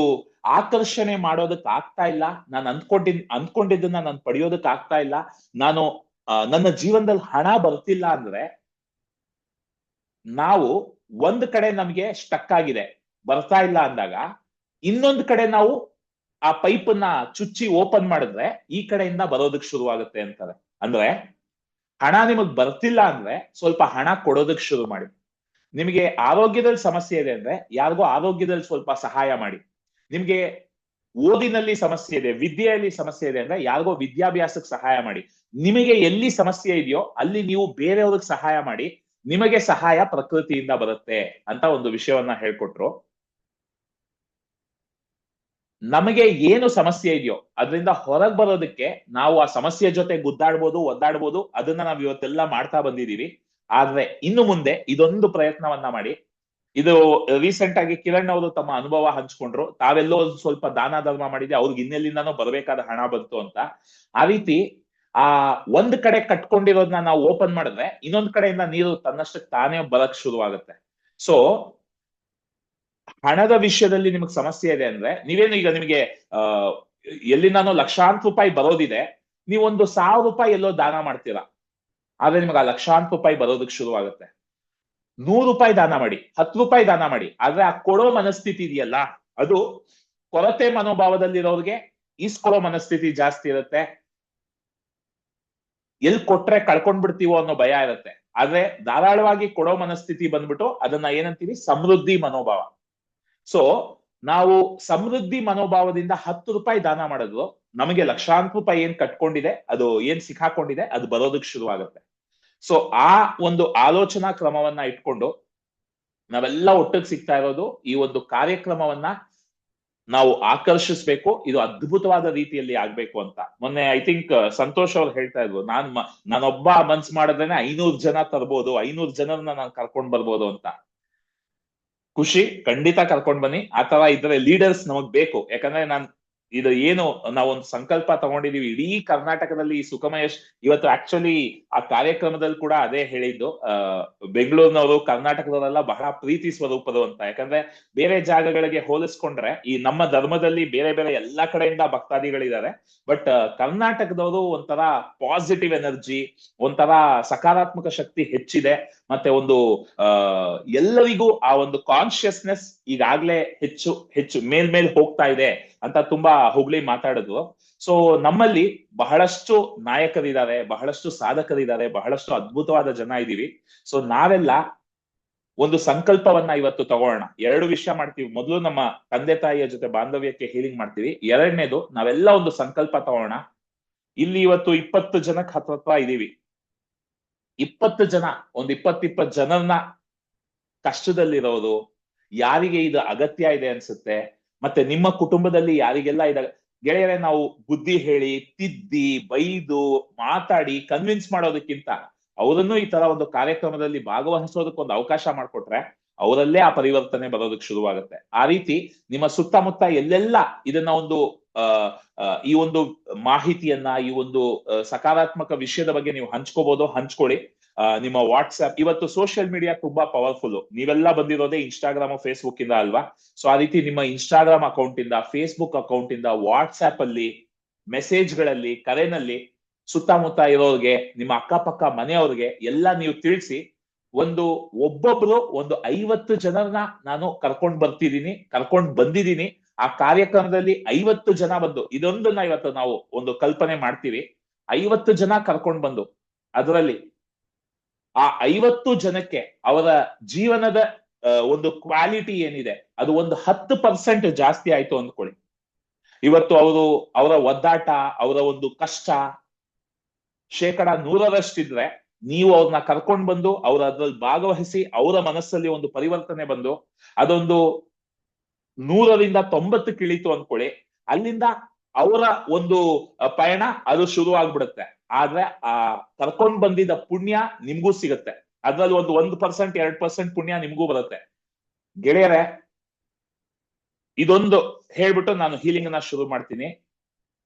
ಆಕರ್ಷಣೆ ಮಾಡೋದಕ್ ಆಗ್ತಾ ಇಲ್ಲ, ನಾನು ಅಂದ್ಕೊಂಡಿದ್ದನ್ನ ನಾನು ಪಡೆಯೋದಕ್ ಆಗ್ತಾ ಇಲ್ಲ, ನಾನು ನನ್ನ ಜೀವನದಲ್ಲಿ ಹಣ ಬರ್ತಿಲ್ಲ ಅಂದ್ರೆ, ನಾವು ಒಂದ್ ಕಡೆ ನಮ್ಗೆ ಸ್ಟಕ್ ಆಗಿದೆ, ಬರ್ತಾ ಇಲ್ಲ ಅಂದಾಗ ಇನ್ನೊಂದ್ ಕಡೆ ನಾವು ಆ ಪೈಪನ್ನ ಚುಚ್ಚಿ ಓಪನ್ ಮಾಡಿದ್ರೆ ಈ ಕಡೆಯಿಂದ ಬರೋದಕ್ ಶುರುವಾಗುತ್ತೆ ಅಂತಾರೆ. ಅಂದ್ರೆ ಹಣ ನಿಮಗ್ ಬರ್ತಿಲ್ಲ ಅಂದ್ರೆ ಸ್ವಲ್ಪ ಹಣ ಕೊಡೋದಕ್ ಶುರು ಮಾಡಿ. ನಿಮಗೆ ಆರೋಗ್ಯದಲ್ಲಿ ಸಮಸ್ಯೆ ಇದೆ ಅಂದ್ರೆ ಯಾರಿಗೋ ಆರೋಗ್ಯದಲ್ಲಿ ಸ್ವಲ್ಪ ಸಹಾಯ ಮಾಡಿ. ನಿಮ್ಗೆ ಓದಿನಲ್ಲಿ ಸಮಸ್ಯೆ ಇದೆ, ವಿದ್ಯೆಯಲ್ಲಿ ಸಮಸ್ಯೆ ಇದೆ ಅಂದ್ರೆ ಯಾರಿಗೋ ವಿದ್ಯಾಭ್ಯಾಸಕ್ಕೆ ಸಹಾಯ ಮಾಡಿ. ನಿಮಗೆ ಎಲ್ಲಿ ಸಮಸ್ಯೆ ಇದೆಯೋ ಅಲ್ಲಿ ನೀವು ಬೇರೆಯವ್ರಿಗೆ ಸಹಾಯ ಮಾಡಿ. ನಿಮಗೆ ಸಹಾಯ ಪ್ರಕೃತಿಯಿಂದ ಬರುತ್ತೆ ಅಂತ ಒಂದು ವಿಷಯವನ್ನ ಹೇಳ್ಕೊಟ್ರು. ನಮಗೆ ಏನು ಸಮಸ್ಯೆ ಇದೆಯೋ ಅದರಿಂದ ಹೊರಗ್ ಬರೋದಕ್ಕೆ ನಾವು ಆ ಸಮಸ್ಯೆ ಜೊತೆ ಗುದ್ದಾಡ್ಬೋದು, ಒದ್ದಾಡ್ಬೋದು. ಅದನ್ನ ನಾವ್ ಇವತ್ತೆಲ್ಲ ಮಾಡ್ತಾ ಬಂದಿದೀವಿ. ಆದ್ರೆ ಇನ್ನು ಮುಂದೆ ಇದೊಂದು ಪ್ರಯತ್ನವನ್ನ ಮಾಡಿ. ಇದು ರೀಸೆಂಟ್ ಆಗಿ ಕಿರಣ್ ಅವರು ತಮ್ಮ ಅನುಭವ ಹಂಚ್ಕೊಂಡ್ರು. ತಾವೆಲ್ಲೋ ಸ್ವಲ್ಪ ದಾನ ಧರ್ಮ ಮಾಡಿದ್ರೆ ಅವ್ರಿಗೆ ಇನ್ನೆಲ್ಲಿಂದಾನೋ ಬರ್ಬೇಕಾದ ಹಣ ಬಂತು ಅಂತ. ಆ ರೀತಿ ಆ ಒಂದ್ ಕಡೆ ಕಟ್ಕೊಂಡಿರೋದನ್ನ ನಾವು ಓಪನ್ ಮಾಡಿದ್ರೆ ಇನ್ನೊಂದ್ ಕಡೆಯಿಂದ ನೀರು ತನ್ನಷ್ಟಕ್ಕೆ ತಾನೇ ಬರಕ್ ಶುರುವಾಗುತ್ತೆ. ಸೊ ಹಣದ ವಿಷಯದಲ್ಲಿ ನಿಮಗೆ ಸಮಸ್ಯೆ ಇದೆ ಅಂದ್ರೆ, ನೀವೇನು ಈಗ ನಿಮಗೆ ಎಲ್ಲಿಂದಾನೋ ಲಕ್ಷಾಂತರ ರೂಪಾಯಿ ಬರೋದಿದೆ, ನೀವೊಂದು 1000 ರೂಪಾಯಿ ಎಲ್ಲೋ ದಾನ ಮಾಡ್ತೀರಾ, ಆದ್ರೆ ನಿಮ್ಗೆ ಆ ಲಕ್ಷಾಂತರ ರೂಪಾಯಿ ಬರೋದಕ್ಕೆ ಶುರುವಾಗುತ್ತೆ. 100 ರೂಪಾಯಿ ದಾನ ಮಾಡಿ, 10 ರೂಪಾಯಿ ದಾನ ಮಾಡಿ, ಆದ್ರೆ ಆ ಕೊಡೋ ಮನಸ್ಥಿತಿ ಇದೆಯಲ್ಲ, ಅದು ಕೊರತೆ ಮನೋಭಾವದಲ್ಲಿರೋರಿಗೆ ಈಸ್ಕೊಡೋ ಮನಸ್ಥಿತಿ ಜಾಸ್ತಿ ಇರುತ್ತೆ. ಎಲ್ ಕೊಟ್ರೆ ಕಳ್ಕೊಂಡ್ ಬಿಡ್ತೀವೋ ಅನ್ನೋ ಭಯ ಇರುತ್ತೆ. ಆದ್ರೆ ಧಾರಾಳವಾಗಿ ಕೊಡೋ ಮನಸ್ಥಿತಿ ಬಂದ್ಬಿಟ್ಟು ಅದನ್ನ ಏನಂತೀವಿ, ಸಮೃದ್ಧಿ ಮನೋಭಾವ. ಸೊ ನಾವು ಸಮೃದ್ಧಿ ಮನೋಭಾವದಿಂದ 10 ರೂಪಾಯಿ ದಾನ ಮಾಡಿದ್ರು ನಮಗೆ ಲಕ್ಷಾಂತರ ರೂಪಾಯಿ ಏನ್ ಕಟ್ಕೊಂಡಿದೆ, ಅದು ಏನ್ ಸಿಕ್ಕಾಕೊಂಡಿದೆ, ಅದು ಬರೋದಕ್ಕೆ ಶುರುವಾಗುತ್ತೆ. ಸೊ ಆ ಒಂದು ಆಲೋಚನಾ ಕ್ರಮವನ್ನ ಇಟ್ಕೊಂಡು ನಾವೆಲ್ಲ ಒಟ್ಟಿಗೆ ಸಿಗ್ತಾ ಇರೋದು ಈ ಒಂದು ಕಾರ್ಯಕ್ರಮವನ್ನ ನಾವು ಆಕರ್ಷಿಸ್ಬೇಕು. ಇದು ಅದ್ಭುತವಾದ ರೀತಿಯಲ್ಲಿ ಆಗ್ಬೇಕು ಅಂತ. ಮೊನ್ನೆ ಐ ಥಿಂಕ್ ಸಂತೋಷ್ ಅವ್ರು ಹೇಳ್ತಾ ಇದ್ರು, ನಾನೊಬ್ಬ ಮನ್ಸ್ ಮಾಡಿದ್ರೇನೆ 500 ಜನ ತರ್ಬೋದು, 500 ಜನರನ್ನ ನಾನು ಕರ್ಕೊಂಡ್ ಬರ್ಬೋದು ಅಂತ. ಖುಷಿ, ಖಂಡಿತ ಕರ್ಕೊಂಡ್ ಬನ್ನಿ. ಆ ತರ ಇದ್ರೆ ಲೀಡರ್ಸ್ ನಮಗ್ ಬೇಕು. ಯಾಕಂದ್ರೆ ಇದು ಏನು ನಾವೊಂದು ಸಂಕಲ್ಪ ತಗೊಂಡಿದೀವಿ ಇಡೀ ಕರ್ನಾಟಕದಲ್ಲಿ ಸುಖಮಯ. ಇವತ್ತು ಆಕ್ಚುಲಿ ಆ ಕಾರ್ಯಕ್ರಮದಲ್ಲಿ ಕೂಡ ಅದೇ ಹೇಳಿದ್ದು, ಬೆಂಗಳೂರಿನವರು ಕರ್ನಾಟಕದವರೆಲ್ಲ ಬಹಳ ಪ್ರೀತಿ ಸ್ವರೂಪರು ಅಂತ. ಯಾಕಂದ್ರೆ ಬೇರೆ ಜಾಗಗಳಿಗೆ ಹೋಲಿಸ್ಕೊಂಡ್ರೆ ಈ ನಮ್ಮ ಧರ್ಮದಲ್ಲಿ ಬೇರೆ ಬೇರೆ ಎಲ್ಲಾ ಕಡೆಯಿಂದ ಭಕ್ತಾದಿಗಳಿದ್ದಾರೆ. ಬಟ್ ಕರ್ನಾಟಕದವರು ಒಂಥರ ಪಾಸಿಟಿವ್ ಎನರ್ಜಿ, ಒಂಥರ ಸಕಾರಾತ್ಮಕ ಶಕ್ತಿ ಹೆಚ್ಚಿದೆ. ಮತ್ತೆ ಒಂದು ಎಲ್ಲರಿಗೂ ಆ ಒಂದು ಕಾನ್ಶಿಯಸ್ನೆಸ್ ಈಗಾಗ್ಲೇ ಹೆಚ್ಚು ಹೆಚ್ಚು ಮೇಲ್ಮೇಲ್ ಹೋಗ್ತಾ ಇದೆ ಅಂತ ತುಂಬಾ ಹೊಗಳಿ ಮಾತಾಡಿದ್ರು. ಸೊ ನಮ್ಮಲ್ಲಿ ಬಹಳಷ್ಟು ನಾಯಕರಿದ್ದಾರೆ, ಬಹಳಷ್ಟು ಸಾಧಕರಿದ್ದಾರೆ, ಬಹಳಷ್ಟು ಅದ್ಭುತವಾದ ಜನ ಇದೀವಿ. ಸೊ ನಾವೆಲ್ಲ ಒಂದು ಸಂಕಲ್ಪವನ್ನ ಇವತ್ತು ತಗೊಳ್ಳೋಣ. 2 ವಿಷಯ ಮಾಡ್ತೀವಿ. ಮೊದಲು ನಮ್ಮ ತಂದೆ ತಾಯಿಯ ಜೊತೆ ಬಾಂಧವ್ಯಕ್ಕೆ ಹೀಲಿಂಗ್ ಮಾಡ್ತೀವಿ. 2ನೇದು ನಾವೆಲ್ಲ ಒಂದು ಸಂಕಲ್ಪ ತಗೊಳ್ಳೋಣ. ಇಲ್ಲಿ ಇವತ್ತು 20 ಜನಕ್ಕೆ ಹತ್ರ ಇದೀವಿ. 20 ಜನ, ಒಂದು 20 ಜನರನ್ನ ಕಷ್ಟದಲ್ಲಿರೋದು, ಯಾರಿಗೆ ಇದು ಅಗತ್ಯ ಇದೆ ಅನ್ಸುತ್ತೆ, ಮತ್ತೆ ನಿಮ್ಮ ಕುಟುಂಬದಲ್ಲಿ ಯಾರಿಗೆಲ್ಲ ಇದೆ ಗೆಳೆಯರೇ, ನಾವು ಬುದ್ಧಿ ಹೇಳಿ, ತಿದ್ದಿ, ಬೈದು, ಮಾತಾಡಿ ಕನ್ವಿನ್ಸ್ ಮಾಡೋದಕ್ಕಿಂತ ಅವರನ್ನು ಈ ತರ ಒಂದು ಕಾರ್ಯಕ್ರಮದಲ್ಲಿ ಭಾಗವಹಿಸೋದಕ್ಕೆ ಒಂದು ಅವಕಾಶ ಮಾಡ್ಕೊಟ್ರೆ ಅವರಲ್ಲೇ ಆ ಪರಿವರ್ತನೆ ಬರೋದಕ್ಕೆ ಶುರುವಾಗುತ್ತೆ. ಆ ರೀತಿ ನಿಮ್ಮ ಸುತ್ತಮುತ್ತ ಎಲ್ಲೆಲ್ಲ ಇದನ್ನ ಒಂದು ಈ ಒಂದು ಮಾಹಿತಿಯನ್ನ, ಈ ಒಂದು ಸಕಾರಾತ್ಮಕ ವಿಷಯದ ಬಗ್ಗೆ ನೀವು ಹಂಚ್ಕೊಳ್ಳಿ. ನಿಮ್ಮ ವಾಟ್ಸ್ಆಪ್, ಇವತ್ತು ಸೋಷಿಯಲ್ ಮೀಡಿಯಾ ತುಂಬಾ ಪವರ್ಫುಲ್. ನೀವೆಲ್ಲ ಬಂದಿರೋದೇ ಇನ್ಸ್ಟಾಗ್ರಾಮ್, ಫೇಸ್ಬುಕ್ ಇಂದ ಅಲ್ವಾ? ಸೊ ಆ ರೀತಿ ನಿಮ್ಮ ಇನ್ಸ್ಟಾಗ್ರಾಮ್ ಅಕೌಂಟ್ ಇಂದ, ಫೇಸ್ಬುಕ್ ಅಕೌಂಟ್ ಇಂದ, ವಾಟ್ಸ್ಆಪ್ ಅಲ್ಲಿ, ಮೆಸೇಜ್ಗಳಲ್ಲಿ, ಕರೆನಲ್ಲಿ ಸುತ್ತಮುತ್ತ ಇರೋರ್ಗೆ, ನಿಮ್ಮ ಅಕ್ಕಪಕ್ಕ ಮನೆಯವ್ರಿಗೆ ಎಲ್ಲ ನೀವು ತಿಳಿಸಿ ಒಂದು ಒಬ್ಬೊಬ್ರು ಒಂದು 50 ಜನರನ್ನ ನಾನು ಕರ್ಕೊಂಡ್ ಬಂದಿದ್ದೀನಿ. ಆ ಕಾರ್ಯಕ್ರಮದಲ್ಲಿ 50 ಜನ ಬಂದು ಇದೊಂದನ್ನ ಇವತ್ತು ನಾವು ಒಂದು ಕಲ್ಪನೆ ಮಾಡ್ತೀವಿ. 50 ಜನ ಕರ್ಕೊಂಡ್ ಬಂದು ಅದರಲ್ಲಿ ಆ 50 ಜನಕ್ಕೆ ಅವರ ಜೀವನದ ಒಂದು ಕ್ವಾಲಿಟಿ ಏನಿದೆ ಅದು ಒಂದು 10% ಜಾಸ್ತಿ ಆಯ್ತು ಅಂದ್ಕೊಳ್ಳಿ. ಇವತ್ತು ಅವರ ಒದ್ದಾಟ, ಅವರ ಒಂದು ಕಷ್ಟ 100%ಇದ್ರೆ, ನೀವು ಅವ್ರನ್ನ ಕರ್ಕೊಂಡ್ ಬಂದು ಅದ್ರಲ್ಲಿ ಭಾಗವಹಿಸಿ ಅವರ ಮನಸ್ಸಲ್ಲಿ ಒಂದು ಪರಿವರ್ತನೆ ಬಂದು ಅದೊಂದು 100ರಿಂದ 90 ಇಳಿತು ಅಂದ್ಕೊಳ್ಳಿ. ಅಲ್ಲಿಂದ ಅವರ ಒಂದು ಪಯಣ ಅದು ಶುರು ಆಗ್ಬಿಡುತ್ತೆ. ಆದ್ರೆ ಆ ಕರ್ಕೊಂಡ್ ಬಂದಿದ್ದ ಪುಣ್ಯ ನಿಮ್ಗೂ ಸಿಗುತ್ತೆ. ಅದ್ರಲ್ಲಿ ಒಂದು 1%, 2% ಪುಣ್ಯ ನಿಮ್ಗೂ ಬರುತ್ತೆ. ಗೆಳೆಯರೆ, ಇದೊಂದು ಹೇಳ್ಬಿಟ್ಟು ನಾನು ಹೀಲಿಂಗ್ ಅನ್ನ ಶುರು ಮಾಡ್ತೀನಿ.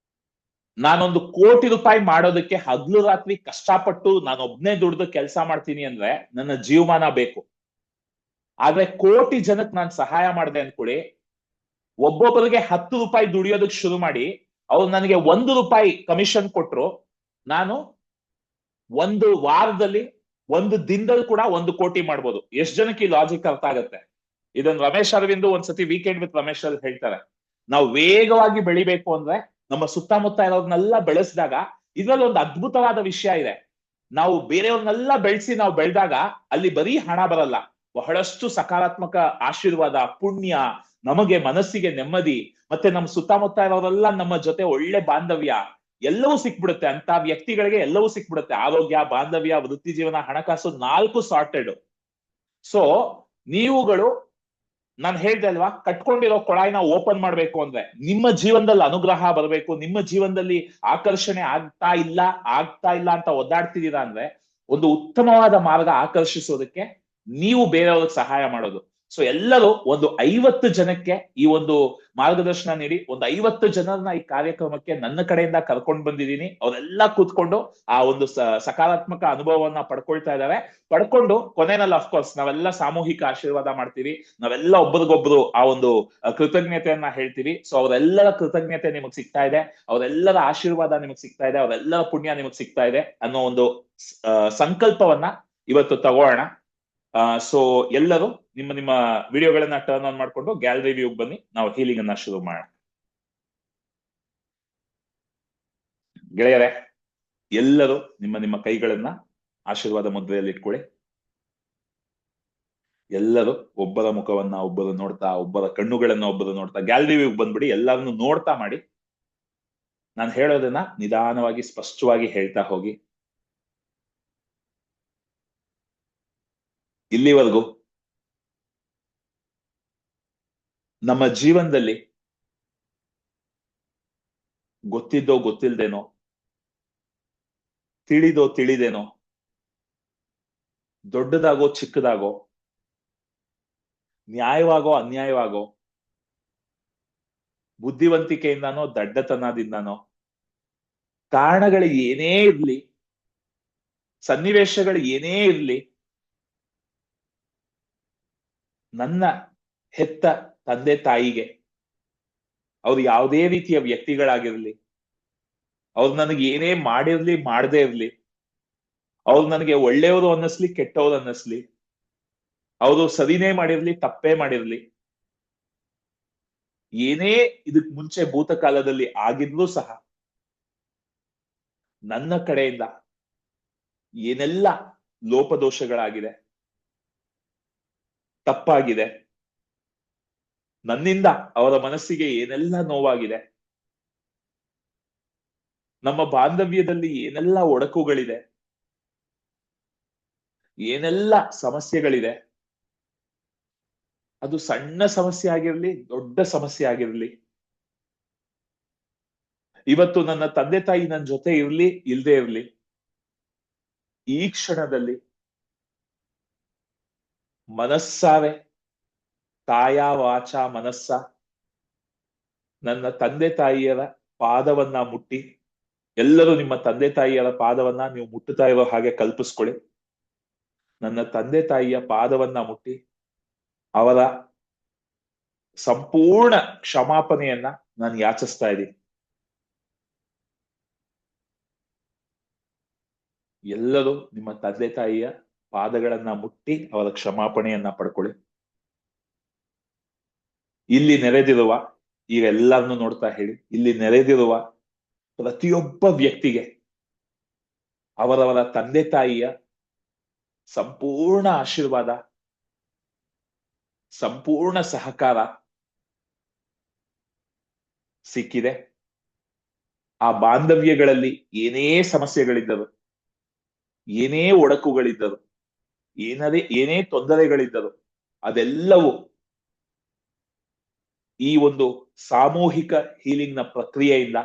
ನಾನೊಂದು ₹1,00,00,000 ಮಾಡೋದಕ್ಕೆ ಹಗ್ಲು ರಾತ್ರಿ ಕಷ್ಟಪಟ್ಟು ನಾನೊಬ್ನೇ ದುಡ್ದು ಕೆಲಸ ಮಾಡ್ತೀನಿ ಅಂದ್ರೆ ನನ್ನ ಜೀವಮಾನ ಬೇಕು. ಆದ್ರೆ 1,00,00,000 ಜನಕ್ಕೆ ನಾನು ಸಹಾಯ ಮಾಡಿದೆ ಅನ್ಕೊಳ್ಳಿ, ಒಬ್ಬೊಬ್ಬರಿಗೆ ₹10 ದುಡಿಯೋದಕ್ಕೆ ಶುರು ಮಾಡಿ ಅವ್ರು ನನಗೆ ₹1 ಕಮಿಷನ್ ಕೊಟ್ರು, ನಾನು ಒಂದು ವಾರದಲ್ಲಿ, ಒಂದು ದಿನದಲ್ಲಿ ಕೂಡ 1,00,00,000 ಮಾಡ್ಬೋದು. ಎಷ್ಟು ಜನಕ್ಕೆ ಈ ಲಾಜಿಕ್ ಅರ್ಥ ಆಗತ್ತೆ? ಇದನ್ನ ರಮೇಶ್ ಅರವಿಂದ್ ಒಂದ್ಸತಿ ವೀಕೆಂಡ್ ವಿತ್ ರಮೇಶ್ ಅಲ್ಲಿ ಹೇಳ್ತಾರೆ. ನಾವು ವೇಗವಾಗಿ ಬೆಳಿಬೇಕು ಅಂದ್ರೆ ನಮ್ಮ ಸುತ್ತಮುತ್ತ ಇರೋರ್ನೆಲ್ಲ ಬೆಳೆಸಿದಾಗ, ಇದ್ರಲ್ಲಿ ಒಂದು ಅದ್ಭುತವಾದ ವಿಷಯ ಇದೆ. ನಾವು ಬೇರೆಯವ್ರನ್ನೆಲ್ಲ ನಾವು ಬೆಳೆದಾಗ ಅಲ್ಲಿ ಬರೀ ಹಣ ಬರಲ್ಲ, ಬಹಳಷ್ಟು ಸಕಾರಾತ್ಮಕ ಆಶೀರ್ವಾದ, ಪುಣ್ಯ, ನಮಗೆ ಮನಸ್ಸಿಗೆ ನೆಮ್ಮದಿ, ಮತ್ತೆ ನಮ್ಮ ಸುತ್ತಮುತ್ತ ಇರೋರೆಲ್ಲ ನಮ್ಮ ಜೊತೆ ಒಳ್ಳೆ ಬಾಂಧವ್ಯ ಎಲ್ಲವೂ ಸಿಕ್ಬಿಡುತ್ತೆ. ಅಂತ ವ್ಯಕ್ತಿಗಳಿಗೆ ಎಲ್ಲವೂ ಸಿಕ್ಬಿಡುತ್ತೆ. ಆರೋಗ್ಯ, ಬಾಂಧವ್ಯ, ವೃತ್ತಿ ಜೀವನ, ಹಣಕಾಸು 4 ಸಾರ್ಟೆಡ್. ಸೊ ನೀವುಗಳು, ನಾನು ಹೇಳ್ದೆ ಅಲ್ವಾ, ಕಟ್ಕೊಂಡಿರೋ ಕೊಳಾಯಿನ ಓಪನ್ ಮಾಡ್ಬೇಕು ಅಂದ್ರೆ ನಿಮ್ಮ ಜೀವನದಲ್ಲಿ ಅನುಗ್ರಹ ಬರಬೇಕು, ನಿಮ್ಮ ಜೀವನದಲ್ಲಿ ಆಕರ್ಷಣೆ ಆಗ್ತಾ ಇಲ್ಲ ಅಂತ ಒದ್ದಾಡ್ತಿದ್ದೀರಾ ಅಂದ್ರೆ ಒಂದು ಉತ್ತಮವಾದ ಮಾರ್ಗ ಆಕರ್ಷಿಸೋದಕ್ಕೆ ನೀವು ಬೇರೆಯವ್ರಿಗೆ ಸಹಾಯ ಮಾಡೋದು. ಸೊ ಎಲ್ಲರೂ ಒಂದು 50 ಜನಕ್ಕೆ ಈ ಒಂದು ಮಾರ್ಗದರ್ಶನ ನೀಡಿ, ಒಂದು 50 ಜನರನ್ನ ಈ ಕಾರ್ಯಕ್ರಮಕ್ಕೆ ನನ್ನ ಕಡೆಯಿಂದ ಕರ್ಕೊಂಡು ಬಂದಿದ್ದೀನಿ. ಅವರೆಲ್ಲ ಕೂತ್ಕೊಂಡು ಆ ಒಂದು ಸಕಾರಾತ್ಮಕ ಅನುಭವವನ್ನ ಪಡ್ಕೊಂಡು ಕೊನೆಯಲ್ಲಿ ಅಫ್ಕೋರ್ಸ್ ನಾವೆಲ್ಲ ಸಾಮೂಹಿಕ ಆಶೀರ್ವಾದ ಮಾಡ್ತೀವಿ. ನಾವೆಲ್ಲ ಒಬ್ಬರಿಗೊಬ್ರು ಆ ಒಂದು ಕೃತಜ್ಞತೆಯನ್ನ ಹೇಳ್ತೀವಿ. ಸೊ ಅವರೆಲ್ಲರ ಕೃತಜ್ಞತೆ ನಿಮಗ್ ಸಿಗ್ತಾ ಇದೆ, ಅವರೆಲ್ಲರ ಆಶೀರ್ವಾದ ನಿಮಗ್ ಸಿಗ್ತಾ ಇದೆ, ಅವರೆಲ್ಲರ ಪುಣ್ಯ ನಿಮಗ್ ಸಿಗ್ತಾ ಇದೆ ಅನ್ನೋ ಒಂದು ಸಂಕಲ್ಪವನ್ನ ಇವತ್ತು ತಗೋಣ. ಸೊ ಎಲ್ಲರೂ ನಿಮ್ಮ ವಿಡಿಯೋಗಳನ್ನ ಟರ್ನ್ ಆನ್ ಮಾಡ್ಕೊಂಡು ಗ್ಯಾಲರಿ ವ್ಯೂಗ್ ಬನ್ನಿ, ನಾವು ಹೀಲಿಂಗ್ ಅನ್ನ ಶುರು ಮಾಡೋಣ. ಗೆಳೆಯರೆ, ಎಲ್ಲರೂ ನಿಮ್ಮ ಕೈಗಳನ್ನ ಆಶೀರ್ವಾದ ಮುದ್ರೆಯಲ್ಲಿ ಇಟ್ಕೊಳ್ಳಿ. ಎಲ್ಲರೂ ಒಬ್ಬರ ಮುಖವನ್ನ ಒಬ್ಬರು ನೋಡ್ತಾ, ಒಬ್ಬರ ಕಣ್ಣುಗಳನ್ನ ಒಬ್ಬರು ನೋಡ್ತಾ ಗ್ಯಾಲರಿ ವ್ಯೂಗ್ ಬಂದ್ಬಿಡಿ. ಎಲ್ಲರನ್ನು ನೋಡ್ತಾ ಮಾಡಿ. ನಾನು ಹೇಳೋದನ್ನ ನಿಧಾನವಾಗಿ ಸ್ಪಷ್ಟವಾಗಿ ಹೇಳ್ತಾ ಹೋಗಿ. ಇಲ್ಲಿವರೆಗೂ ನಮ್ಮ ಜೀವನದಲ್ಲಿ ಗೊತ್ತಿದ್ದೋ ಗೊತ್ತಿಲ್ದೇನೋ, ತಿಳಿದೋ ತಿಳಿದೇನೋ, ದೊಡ್ಡದಾಗೋ ಚಿಕ್ಕದಾಗೋ, ನ್ಯಾಯವಾಗೋ ಅನ್ಯಾಯವಾಗೋ, ಬುದ್ಧಿವಂತಿಕೆಯಿಂದಾನೋ ದಡ್ಡತನದಿಂದಾನೋ, ಕಾರಣಗಳು ಏನೇ ಇರ್ಲಿ, ಸನ್ನಿವೇಶಗಳು ಏನೇ ಇರ್ಲಿ, ನನ್ನ ಹೆತ್ತ ತಂದೆ ತಾಯಿಗೆ, ಅವ್ರು ಯಾವುದೇ ರೀತಿಯ ವ್ಯಕ್ತಿಗಳಾಗಿರ್ಲಿ, ಅವ್ರು ನನಗೆ ಏನೇ ಮಾಡಿರ್ಲಿ ಮಾಡದೇ ಇರ್ಲಿ, ಅವ್ರು ನನಗೆ ಒಳ್ಳೆಯವರು ಅನ್ನಿಸ್ಲಿ ಕೆಟ್ಟವ್ರು ಅನ್ನಿಸ್ಲಿ, ಅವರು ಸರಿನೇ ಮಾಡಿರ್ಲಿ ತಪ್ಪೇ ಮಾಡಿರ್ಲಿ, ಏನೇ ಇದಕ್ ಮುಂಚೆ ಭೂತಕಾಲದಲ್ಲಿ ಆಗಿದ್ರೂ ಸಹ ನನ್ನ ಕಡೆಯಿಂದ ಏನೆಲ್ಲ ಲೋಪದೋಷಗಳಾಗಿದೆ, ತಪ್ಪಾಗಿದೆ, ನನ್ನಿಂದ ಅವರ ಮನಸ್ಸಿಗೆ ಏನೆಲ್ಲ ನೋವಾಗಿದೆ, ನಮ್ಮ ಬಾಂಧವ್ಯದಲ್ಲಿ ಏನೆಲ್ಲ ಒಡಕುಗಳಿದೆ, ಏನೆಲ್ಲ ಸಮಸ್ಯೆಗಳಿದೆ, ಅದು ಸಣ್ಣ ಸಮಸ್ಯೆ ಆಗಿರ್ಲಿ ದೊಡ್ಡ ಸಮಸ್ಯೆ ಆಗಿರ್ಲಿ, ಇವತ್ತು ನನ್ನ ತಂದೆ ತಾಯಿ ನನ್ನ ಜೊತೆ ಇರ್ಲಿ ಇಲ್ದೇ ಇರ್ಲಿ, ಈ ಕ್ಷಣದಲ್ಲಿ ಮನಸ್ಸಾರೆ, ಕಾಯ ವಾಚ ಮನಸ್ಸ ನನ್ನ ತಂದೆ ತಾಯಿಯರ ಪಾದವನ್ನ ಮುಟ್ಟಿ, ಎಲ್ಲರೂ ನಿಮ್ಮ ತಂದೆ ತಾಯಿಯರ ಪಾದವನ್ನ ನೀವು ಮುಟ್ಟುತ್ತಾ ಇರೋ ಹಾಗೆ ಕಲ್ಪಿಸ್ಕೊಳ್ಳಿ. ನನ್ನ ತಂದೆ ತಾಯಿಯ ಪಾದವನ್ನ ಮುಟ್ಟಿ ಅವರ ಸಂಪೂರ್ಣ ಕ್ಷಮಾಪಣೆಯನ್ನ ನಾನು ಯಾಚಿಸ್ತಾ ಇದ್ದೀನಿ. ಎಲ್ಲರೂ ನಿಮ್ಮ ತಂದೆ ತಾಯಿಯ ಪಾದಗಳನ್ನ ಮುಟ್ಟಿ ಅವರ ಕ್ಷಮಾಪಣೆಯನ್ನ ಪಡ್ಕೊಳ್ಳಿ. ಇಲ್ಲಿ ನೆರೆದಿರುವ ಇವೆಲ್ಲರನ್ನು ನೋಡ್ತಾ ಹೇಳಿ, ಇಲ್ಲಿ ನೆರೆದಿರುವ ಪ್ರತಿಯೊಬ್ಬ ವ್ಯಕ್ತಿಗೆ ಅವರವರ ತಂದೆ ತಾಯಿಯ ಸಂಪೂರ್ಣ ಆಶೀರ್ವಾದ, ಸಂಪೂರ್ಣ ಸಹಕಾರ ಸಿಕ್ಕಿದೆ. ಆ ಬಾಂಧವ್ಯಗಳಲ್ಲಿ ಏನೇ ಸಮಸ್ಯೆಗಳಿದ್ದರು, ಏನೇ ಒಡಕುಗಳಿದ್ದರು, ಏನೇ ತೊಂದರೆಗಳಿದ್ದರು, ಅದೆಲ್ಲವೂ ಈ ಒಂದು ಸಾಮೂಹಿಕ ಹೀಲಿಂಗ್ ನ ಪ್ರಕ್ರಿಯೆಯಿಂದ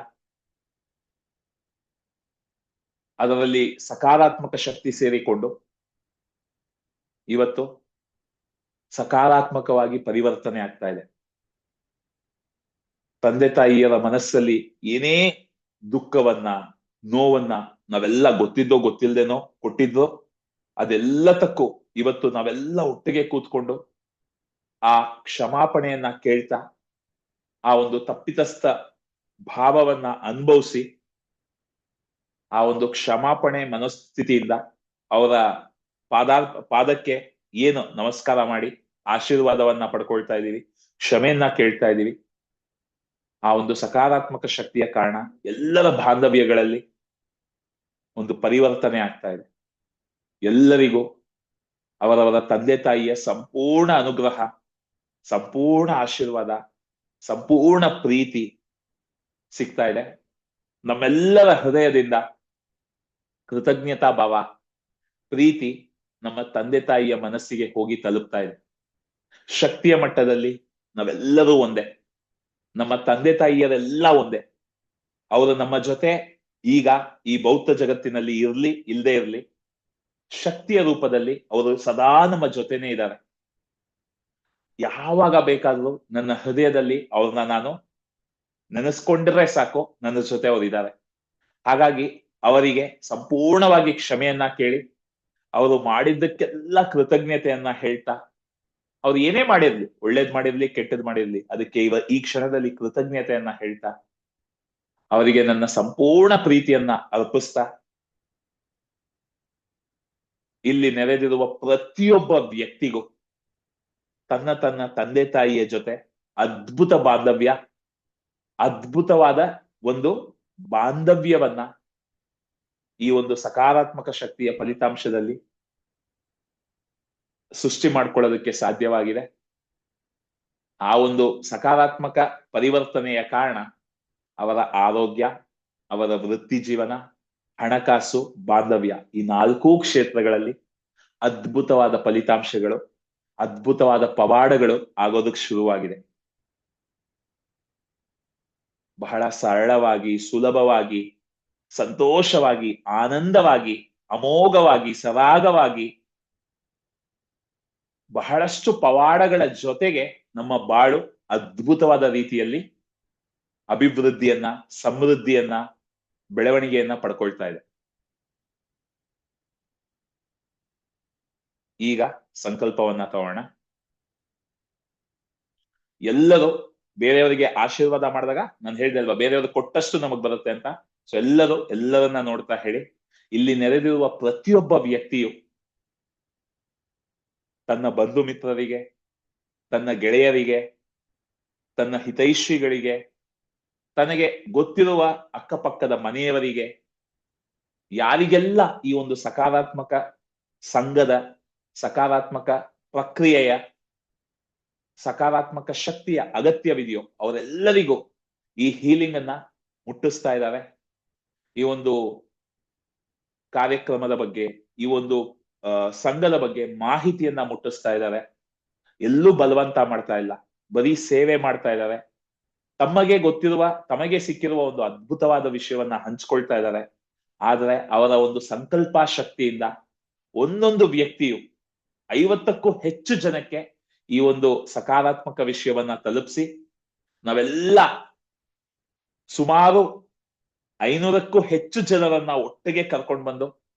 ಅದರಲ್ಲಿ ಸಕಾರಾತ್ಮಕ ಶಕ್ತಿ ಸೇರಿಕೊಂಡು ಇವತ್ತು ಸಕಾರಾತ್ಮಕವಾಗಿ ಪರಿವರ್ತನೆ ಆಗ್ತಾ ಇದೆ. ತಂದೆ ತಾಯಿಯರ ಮನಸ್ಸಲ್ಲಿ ಏನೇ ದುಃಖವನ್ನ, ನೋವನ್ನ ನಾವೆಲ್ಲ ಗೊತ್ತಿದ್ದೋ ಗೊತ್ತಿಲ್ದೇನೋ ಕೊಟ್ಟಿದ್ದೋ, ಅದೆಲ್ಲತಕ್ಕೂ ಇವತ್ತು ನಾವೆಲ್ಲ ಒಟ್ಟಿಗೆ ಕೂತ್ಕೊಂಡು ಆ ಕ್ಷಮಾಪಣೆಯನ್ನ ಕೇಳ್ತಾ ಆ ಒಂದು ತಪ್ಪಿತಸ್ಥ ಭಾವವನ್ನ ಅನುಭವಿಸಿ ಆ ಒಂದು ಕ್ಷಮಾಪಣೆ ಮನಸ್ಥಿತಿಯಿಂದ ಅವರ ಪಾದಕ್ಕೆ ಏನು ನಮಸ್ಕಾರ ಮಾಡಿ ಆಶೀರ್ವಾದವನ್ನ ಪಡ್ಕೊಳ್ತಾ ಇದೀವಿ, ಕ್ಷಮೆಯನ್ನ ಕೇಳ್ತಾ ಇದೀವಿ. ಆ ಒಂದು ಸಕಾರಾತ್ಮಕ ಶಕ್ತಿಯ ಕಾರಣ ಎಲ್ಲರ ಬಾಂಧವ್ಯಗಳಲ್ಲಿ ಒಂದು ಪರಿವರ್ತನೆ ಆಗ್ತಾ ಇದೆ. ಎಲ್ಲರಿಗೂ ಅವರವರ ತಂದೆ ತಾಯಿಯ ಸಂಪೂರ್ಣ ಅನುಗ್ರಹ, ಸಂಪೂರ್ಣ ಆಶೀರ್ವಾದ, ಸಂಪೂರ್ಣ ಪ್ರೀತಿ ಸಿಗ್ತಾ ಇದೆ. ನಮ್ಮೆಲ್ಲರ ಹೃದಯದಿಂದ ಕೃತಜ್ಞತಾ ಭಾವ, ಪ್ರೀತಿ ನಮ್ಮ ತಂದೆ ತಾಯಿಯ ಮನಸ್ಸಿಗೆ ಹೋಗಿ ತಲುಪ್ತಾ ಇದೆ. ಶಕ್ತಿಯ ಮಟ್ಟದಲ್ಲಿ ನಾವೆಲ್ಲರೂ ಒಂದೇ, ನಮ್ಮ ತಂದೆ ತಾಯಿಯರೆಲ್ಲ ಒಂದೇ. ಅವರು ನಮ್ಮ ಜೊತೆ ಈಗ ಈ ಭೌತ ಜಗತ್ತಿನಲ್ಲಿ ಇರ್ಲಿ ಇಲ್ಲದೆ ಇರ್ಲಿ, ಶಕ್ತಿಯ ರೂಪದಲ್ಲಿ ಅವರು ಸದಾ ನಮ್ಮ ಜೊತೆನೇ ಇದ್ದಾರೆ. ಯಾವಾಗ ಬೇಕಾದ್ರೂ ನನ್ನ ಹೃದಯದಲ್ಲಿ ಅವ್ರನ್ನ ನಾನು ನೆನೆಸ್ಕೊಂಡ್ರೆ ಸಾಕು, ನನ್ನ ಜೊತೆ ಅವರಿದ್ದಾರೆ. ಹಾಗಾಗಿ ಅವರಿಗೆ ಸಂಪೂರ್ಣವಾಗಿ ಕ್ಷಮೆಯನ್ನ ಕೇಳಿ, ಅವರು ಮಾಡಿದ್ದಕ್ಕೆಲ್ಲ ಕೃತಜ್ಞತೆಯನ್ನ ಹೇಳ್ತಾ, ಅವ್ರು ಏನೇ ಮಾಡಿರ್ಲಿ, ಒಳ್ಳೇದ್ ಮಾಡಿರ್ಲಿ ಕೆಟ್ಟದ್ ಮಾಡಿರ್ಲಿ, ಅದಕ್ಕೆ ಈ ಕ್ಷಣದಲ್ಲಿ ಕೃತಜ್ಞತೆಯನ್ನ ಹೇಳ್ತಾ ಅವರಿಗೆ ನನ್ನ ಸಂಪೂರ್ಣ ಪ್ರೀತಿಯನ್ನ ಅರ್ಪಿಸ್ತಾ, ಇಲ್ಲಿ ನೆರೆದಿರುವ ಪ್ರತಿಯೊಬ್ಬ ವ್ಯಕ್ತಿಗೂ ತನ್ನ ತಂದೆ ತಾಯಿಯ ಜೊತೆ ಅದ್ಭುತ ಬಾಂಧವ್ಯ, ಅದ್ಭುತವಾದ ಒಂದು ಬಾಂಧವ್ಯವನ್ನ ಈ ಒಂದು ಸಕಾರಾತ್ಮಕ ಶಕ್ತಿಯ ಫಲಿತಾಂಶದಲ್ಲಿ ಸೃಷ್ಟಿ ಮಾಡ್ಕೊಳ್ಳೋದಕ್ಕೆ ಸಾಧ್ಯವಾಗಿದೆ. ಆ ಒಂದು ಸಕಾರಾತ್ಮಕ ಪರಿವರ್ತನೆಯ ಕಾರಣ ಅವರ ಆರೋಗ್ಯ, ಅವರ ವೃತ್ತಿ ಜೀವನ, ಹಣಕಾಸು, ಬಾಂಧವ್ಯ, ಈ 4 ಕ್ಷೇತ್ರಗಳಲ್ಲಿ ಅದ್ಭುತವಾದ ಫಲಿತಾಂಶಗಳು, ಅದ್ಭುತವಾದ ಪವಾಡಗಳು ಆಗೋದಕ್ಕೆ ಶುರುವಾಗಿದೆ. ಬಹಳ ಸರಳವಾಗಿ, ಸುಲಭವಾಗಿ, ಸಂತೋಷವಾಗಿ, ಆನಂದವಾಗಿ, ಅಮೋಘವಾಗಿ, ಸರಾಗವಾಗಿ, ಬಹಳಷ್ಟು ಪವಾಡಗಳ ಜೊತೆಗೆ ನಮ್ಮ ಬಾಳು ಅದ್ಭುತವಾದ ರೀತಿಯಲ್ಲಿ ಅಭಿವೃದ್ಧಿಯನ್ನ, ಸಮೃದ್ಧಿಯನ್ನ, ಬೆಳವಣಿಗೆಯನ್ನ ಪಡ್ಕೊಳ್ತಾ ಇದೆ. ಈಗ ಸಂಕಲ್ಪವನ್ನ ತಗೋಣ. ಎಲ್ಲರೂ ಬೇರೆಯವರಿಗೆ ಆಶೀರ್ವಾದ ಮಾಡಿದಾಗ ನಾನು ಹೇಳಿದೆ ಅಲ್ವಾ, ಬೇರೆಯವ್ರಿಗೆ ಕೊಟ್ಟಷ್ಟು ನಮಗ್ ಬರುತ್ತೆ ಅಂತ. ಸೊ ಎಲ್ಲರನ್ನ ನೋಡ್ತಾ ಹೇಳಿ, ಇಲ್ಲಿ ನೆರೆದಿರುವ ಪ್ರತಿಯೊಬ್ಬ ವ್ಯಕ್ತಿಯು ತನ್ನ ಬಂಧು ಮಿತ್ರರಿಗೆ, ತನ್ನ ಗೆಳೆಯರಿಗೆ, ತನ್ನ ಹಿತೈಷಿಗಳಿಗೆ, ತನಗೆ ಗೊತ್ತಿರುವ ಅಕ್ಕಪಕ್ಕದ ಮನೆಯವರಿಗೆ, ಯಾರಿಗೆಲ್ಲ ಈ ಒಂದು ಸಕಾರಾತ್ಮಕ ಸಂಘದ, ಸಕಾರಾತ್ಮಕ ಪ್ರಕ್ರಿಯೆಯ, ಸಕಾರಾತ್ಮಕ ಶಕ್ತಿಯ ಅಗತ್ಯವಿದೆಯೋ ಅವರೆಲ್ಲರಿಗೂ ಈ ಹೀಲಿಂಗ್ ಅನ್ನ ಮುಟ್ಟಿಸ್ತಾ ಇದ್ದಾರೆ. ಈ ಒಂದು ಕಾರ್ಯಕ್ರಮದ ಬಗ್ಗೆ, ಈ ಒಂದು ಸಂಘದ ಬಗ್ಗೆ ಮಾಹಿತಿಯನ್ನ ಮುಟ್ಟಿಸ್ತಾ ಇದ್ದಾರೆ. ಎಲ್ಲೂ ಬಲವಂತ ಮಾಡ್ತಾ ಇಲ್ಲ, ಬರೀ ಸೇವೆ ಮಾಡ್ತಾ ಇದ್ದಾರೆ. ತಮಗೆ ಗೊತ್ತಿರುವ, ತಮಗೆ ಸಿಕ್ಕಿರುವ ಒಂದು ಅದ್ಭುತವಾದ ವಿಷಯವನ್ನ ಹಂಚ್ಕೊಳ್ತಾ ಇದ್ದಾರೆ. ಆದ್ರೆ ಅವರ ಒಂದು ಸಂಕಲ್ಪ ಶಕ್ತಿಯಿಂದ ಒಂದೊಂದು ವ್ಯಕ್ತಿಯು 50ಕ್ಕೂ ಹೆಚ್ಚು ಜನಕ್ಕೆ ಈ ಒಂದು ಸಕಾರಾತ್ಮಕ ವಿಷಯವನ್ನ ತಲುಪಿಸಿ, ನಾವೆಲ್ಲ ಸುಮಾರು 500ಕ್ಕೂ ಹೆಚ್ಚು ಜನರನ್ನ ಒಟ್ಟಿಗೆ ಕರ್ಕೊಂಡು ಬಂದು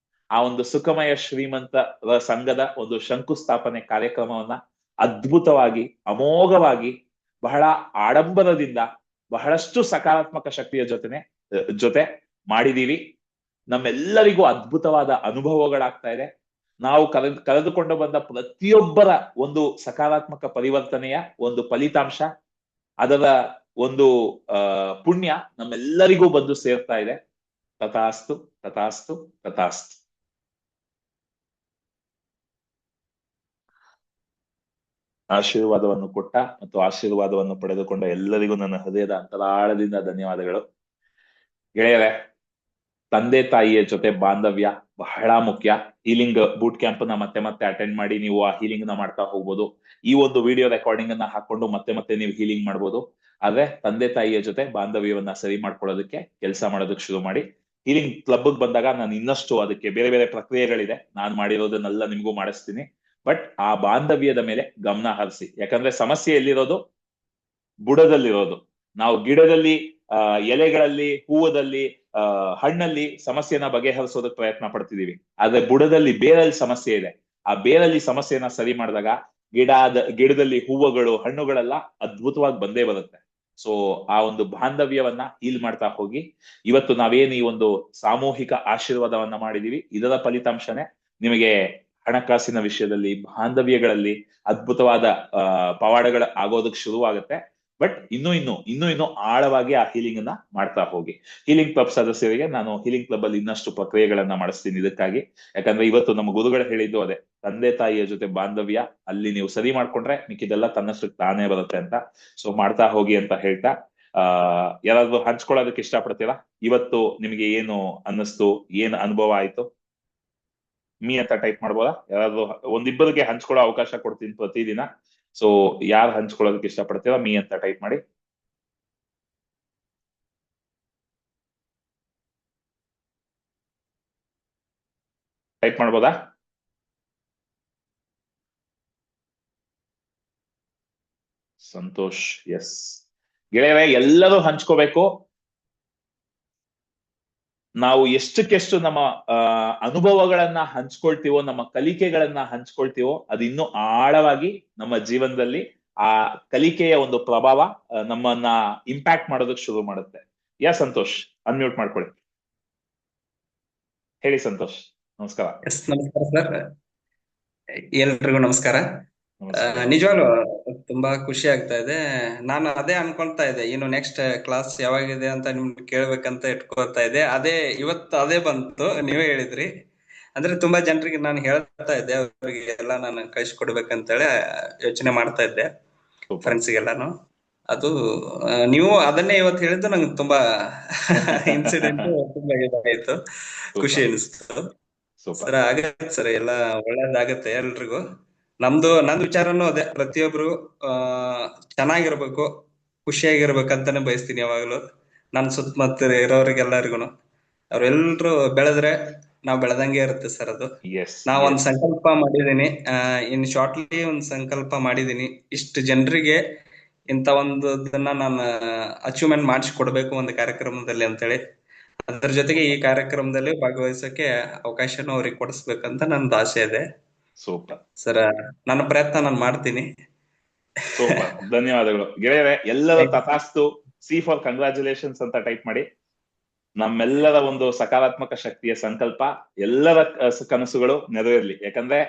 ಆ ಒಂದು ಸುಖಮಯ ಶ್ರೀಮಂತ ಸಂಘದ ಒಂದು ಶಂಕುಸ್ಥಾಪನೆ ಕಾರ್ಯಕ್ರಮವನ್ನ ಅದ್ಭುತವಾಗಿ, ಅಮೋಘವಾಗಿ, ಬಹಳ ಆಡಂಬರದಿಂದ, ಬಹಳಷ್ಟು ಸಕಾರಾತ್ಮಕ ಶಕ್ತಿಯ ಜೊತೆ ಮಾಡಿದೀವಿ. ನಮ್ಮೆಲ್ಲರಿಗೂ ಅದ್ಭುತವಾದ ಅನುಭವಗಳಾಗ್ತಾ ಇದೆ. ನಾವು ಕರೆದುಕೊಂಡು ಬಂದ ಪ್ರತಿಯೊಬ್ಬರ ಒಂದು ಸಕಾರಾತ್ಮಕ ಪರಿವರ್ತನೆಯ ಒಂದು ಫಲಿತಾಂಶ, ಅದರ ಒಂದು ಪುಣ್ಯ ನಮ್ಮೆಲ್ಲರಿಗೂ ಬಂದು ಸೇರ್ತಾ ಇದೆ. ತಥಾಸ್ತು ತಥಾಸ್ತು ತಥಾಸ್ತು. ಆಶೀರ್ವಾದವನ್ನು ಕೊಟ್ಟ ಮತ್ತು ಆಶೀರ್ವಾದವನ್ನು ಪಡೆದುಕೊಂಡ ಎಲ್ಲರಿಗೂ ನನ್ನ ಹೃದಯದ ಅಂತರಾಳದಿಂದ ಧನ್ಯವಾದಗಳು. ಗೆಳೆಯರೆ, ತಂದೆ ತಾಯಿಯ ಜೊತೆ ಬಾಂಧವ್ಯ ಬಹಳ ಮುಖ್ಯ. ಹೀಲಿಂಗ್ ಬೂಟ್ ಕ್ಯಾಂಪ್ ನ ಮತ್ತೆ ಮತ್ತೆ ಅಟೆಂಡ್ ಮಾಡಿ ನೀವು ಆ ಹೀಲಿಂಗ್ ನ ಮಾಡ್ತಾ ಹೋಗ್ಬೋದು. ಈ ಒಂದು ವಿಡಿಯೋ ರೆಕಾರ್ಡಿಂಗ್ ಅನ್ನ ಹಾಕೊಂಡು ಮತ್ತೆ ಮತ್ತೆ ನೀವು ಹೀಲಿಂಗ್ ಮಾಡ್ಬೋದು. ಆದ್ರೆ ತಂದೆ ತಾಯಿಯ ಜೊತೆ ಬಾಂಧವ್ಯವನ್ನ ಸರಿ ಮಾಡ್ಕೊಳ್ಳೋದಕ್ಕೆ ಕೆಲಸ ಮಾಡೋದಕ್ಕೆ ಶುರು ಮಾಡಿ. ಹೀಲಿಂಗ್ ಕ್ಲಬ್ ಬಂದಾಗ ನಾನು ಇನ್ನಷ್ಟು ಅದಕ್ಕೆ ಬೇರೆ ಬೇರೆ ಪ್ರಕ್ರಿಯೆಗಳಿದೆ, ನಾನು ಮಾಡಿರೋದನ್ನೆಲ್ಲ ನಿಮ್ಗೂ ಮಾಡಿಸ್ತೀನಿ. ಬಟ್ ಆ ಬಾಂಧವ್ಯದ ಮೇಲೆ ಗಮನ ಹರಿಸಿ. ಯಾಕಂದ್ರೆ ಸಮಸ್ಯೆ ಎಲ್ಲಿರೋದು? ಬುಡದಲ್ಲಿರೋದು. ನಾವು ಗಿಡದಲ್ಲಿ ಎಲೆಗಳಲ್ಲಿ, ಹೂವದಲ್ಲಿ, ಹಣ್ಣಲ್ಲಿ ಸಮಸ್ಯೆನ ಬಗೆಹರಿಸೋದಕ್ಕೆ ಪ್ರಯತ್ನ ಪಡ್ತಿದೀವಿ. ಆದ್ರೆ ಬುಡದಲ್ಲಿ, ಬೇರಲ್ಲಿ ಸಮಸ್ಯೆ ಇದೆ. ಆ ಬೇರಲ್ಲಿ ಸಮಸ್ಯೆನ ಸರಿ ಮಾಡಿದಾಗ ಗಿಡದಲ್ಲಿ ಹೂವುಗಳು, ಹಣ್ಣುಗಳೆಲ್ಲ ಅದ್ಭುತವಾಗಿ ಬಂದೇ ಬರುತ್ತೆ. ಸೊ ಆ ಒಂದು ಬಾಂಧವ್ಯವನ್ನ ಹೀಲ್ ಮಾಡ್ತಾ ಹೋಗಿ. ಇವತ್ತು ನಾವೇನು ಈ ಒಂದು ಸಾಮೂಹಿಕ ಆಶೀರ್ವಾದವನ್ನ ಮಾಡಿದೀವಿ, ಇದರ ಫಲಿತಾಂಶನೇ ನಿಮಗೆ ಹಣಕಾಸಿನ ವಿಷಯದಲ್ಲಿ, ಬಾಂಧವ್ಯಗಳಲ್ಲಿ ಅದ್ಭುತವಾದ ಪವಾಡಗಳ ಆಗೋದಕ್ಕೆ ಶುರುವಾಗುತ್ತೆ. ಬಟ್ ಇನ್ನೂ ಆಳವಾಗಿ ಆ ಹೀಲಿಂಗ್ ಅನ್ನ ಮಾಡ್ತಾ ಹೋಗಿ. ಹೀಲಿಂಗ್ ಕ್ಲಬ್ ಸದಸ್ಯರಿಗೆ ನಾನು ಹೀಲಿಂಗ್ ಕ್ಲಬ್ ಅಲ್ಲಿ ಇನ್ನಷ್ಟು ಪ್ರಕ್ರಿಯೆಗಳನ್ನ ಮಾಡಿಸ್ತೀನಿ ಇದಕ್ಕಾಗಿ. ಯಾಕಂದ್ರೆ ಇವತ್ತು ನಮ್ಮ ಗುರುಗಳು ಹೇಳಿದ್ದು ಅದೇ, ತಂದೆ ತಾಯಿಯ ಜೊತೆ ಬಾಂಧವ್ಯ ಅಲ್ಲಿ ನೀವು ಸರಿ ಮಾಡ್ಕೊಂಡ್ರೆ ಮಿಕ್ಕಿದೆಲ್ಲ ತನ್ನಷ್ಟಕ್ಕೆ ತಾನೇ ಬರುತ್ತೆ ಅಂತ. ಸೊ ಮಾಡ್ತಾ ಹೋಗಿ ಅಂತ ಹೇಳ್ತಾ, ಯಾರಾದ್ರೂ ಹಂಚ್ಕೊಳ್ಳೋದಕ್ಕೆ ಇಷ್ಟಪಡ್ತೀರಾ? ಇವತ್ತು ನಿಮ್ಗೆ ಏನು ಅನ್ನಿಸ್ತು, ಏನ್ ಅನುಭವ ಆಯ್ತು? ಮೀ ಅಂತ ಟೈಪ್ ಮಾಡ್ಬೋದಾ? ಯಾರಾದ್ರೂ ಒಂದಿಬ್ಬರಿಗೆ ಹಂಚ್ಕೊಳ್ಳೋ ಅವಕಾಶ ಕೊಡ್ತೀನಿ ಪ್ರತಿದಿನ. ಸೊ ಯಾರು ಹಂಚ್ಕೊಳ್ಳೋದಕ್ಕೆ ಇಷ್ಟಪಡ್ತೀರಾ ಮೀ ಅಂತ ಟೈಪ್ ಮಾಡಿ. ಟೈಪ್ ಮಾಡ್ಬೋದಾ? ಸಂತೋಷ್, ಎಸ್. ಗೆಳೆಯರೆ, ಎಲ್ಲರೂ ಹಂಚ್ಕೋಬೇಕು. ನಾವು ಎಷ್ಟಕ್ಕೆಷ್ಟು ನಮ್ಮ ಅನುಭವಗಳನ್ನ ಹಂಚ್ಕೊಳ್ತೀವೋ, ನಮ್ಮ ಕಲಿಕೆಗಳನ್ನ ಹಂಚ್ಕೊಳ್ತೀವೋ, ಅದು ಇನ್ನೂ ಆಳವಾಗಿ ನಮ್ಮ ಜೀವನದಲ್ಲಿ ಆ ಕಲಿಕೆಯ ಒಂದು ಪ್ರಭಾವ ನಮ್ಮನ್ನ ಇಂಪ್ಯಾಕ್ಟ್ ಮಾಡೋದಕ್ಕೆ ಶುರು ಮಾಡುತ್ತೆ. ಸಂತೋಷ್, ಅನ್ಮ್ಯೂಟ್ ಮಾಡ್ಕೊಳ್ಳಿ. ಹೇಳಿ ಸಂತೋಷ್. ನಮಸ್ಕಾರ.
ನಮಸ್ಕಾರ ಸರ್, ಎಲ್ರಿಗೂ ನಮಸ್ಕಾರ. ನಿಜವಾಗ್ಲು ತುಂಬಾ ಖುಷಿ ಆಗ್ತಾ ಇದೆ. ನಾನು ಅದೇ ಅನ್ಕೊಳ್ತಾ ಇದ್ದೆ, ಇನ್ನು ನೆಕ್ಸ್ಟ್ ಕ್ಲಾಸ್ ಯಾವಾಗಿದೆ ಅಂತ ನಿಮ್ಗೆ ಕೇಳ್ಬೇಕಂತ ಇಟ್ಕೊಳ್ತಾ ಇದ್ದೆ. ಇವತ್ತು ಬಂತು, ನೀವೇ ಹೇಳಿದ್ರಿ. ಅಂದ್ರೆ ತುಂಬಾ ಜನರಿಗೆ ನಾನು ಹೇಳ್ತಾ ಇದ್ದೆ, ಅವರಿಗೆ ಎಲ್ಲ ನಾನು ಕಳಿಸ್ಕೊಡ್ಬೇಕಂತೇಳಿ ಯೋಚನೆ ಮಾಡ್ತಾ ಇದ್ದೆ, ಫ್ರೆಂಡ್ಸ್ಗೆಲ್ಲಾನು. ಅದು ನೀವು ಅದನ್ನೇ ಇವತ್ತು ಹೇಳಿದ್ದು ನಂಗೆ ತುಂಬಾ ಇನ್ಸಿಡೆಂಟ್ ತುಂಬಾ ಇದಾಯ್ತು, ಖುಷಿ ಅನಿಸ್ತು. ಸರ್ ಆಗತ್ತೆ ಸರ್, ಎಲ್ಲ ಒಳ್ಳೇದಾಗತ್ತೆ ಎಲ್ರಿಗೂ. ನಂದು ವಿಚಾರನು ಅದೇ, ಪ್ರತಿಯೊಬ್ರು ಚೆನ್ನಾಗಿರ್ಬೇಕು, ಖುಷಿಯಾಗಿರ್ಬೇಕಂತಾನೆ ಬಯಸ್ತೀನಿ ಯಾವಾಗ್ಲೂ. ನನ್ ಸುತ್ತಮುತ್ತ ಇರೋರಿಗೆಲ್ಲರಿಗೂ ಅವ್ರೆಲ್ರು ಬೆಳೆದ್ರೆ ನಾವ್ ಬೆಳೆದಂಗೆ ಇರುತ್ತೆ ಸರ್. ಅದು ನಾವ್ ಒಂದ್ ಸಂಕಲ್ಪ ಮಾಡಿದೀನಿ, ಇನ್ ಶಾರ್ಟ್ಲಿ ಒಂದ್ ಸಂಕಲ್ಪ ಮಾಡಿದೀನಿ, ಇಷ್ಟು ಜನರಿಗೆ ಇಂತ ಒಂದನ್ನ ನಾನು ಅಚೀವ್ಮೆಂಟ್ ಮಾಡಿಸ್ಕೊಡ್ಬೇಕು ಒಂದು ಕಾರ್ಯಕ್ರಮದಲ್ಲಿ ಅಂತೇಳಿ. ಅದ್ರ ಜೊತೆಗೆ ಈ ಕಾರ್ಯಕ್ರಮದಲ್ಲಿ ಭಾಗವಹಿಸಕ್ಕೆ ಅವಕಾಶನೂ ಅವ್ರಿಗೆ ಕೊಡಿಸ್ಬೇಕಂತ ನಂದು ಆಸೆ ಇದೆ.
ಸೂಪರ್
ಸರ್, ನನ್ನ ಪ್ರಯತ್ನ ನಾನು ಮಾಡ್ತೀನಿ.
ಸೂಪರ್, ಧನ್ಯವಾದಗಳು ಗೆಳೆಯರೆ. ಎಲ್ಲರ ತಥಾಸ್ತು, ಸಿ ಫಾರ್ ಕಂಗ್ರಾಚುಲೇಷನ್ಸ್ ಅಂತ ಟೈಪ್ ಮಾಡಿ. ನಮ್ಮೆಲ್ಲರ ಒಂದು ಸಕಾರಾತ್ಮಕ ಶಕ್ತಿಯ ಸಂಕಲ್ಪ, ಎಲ್ಲರ ಕನಸುಗಳು ನೆರವೇರ್ಲಿ. ಯಾಕಂದ್ರೆ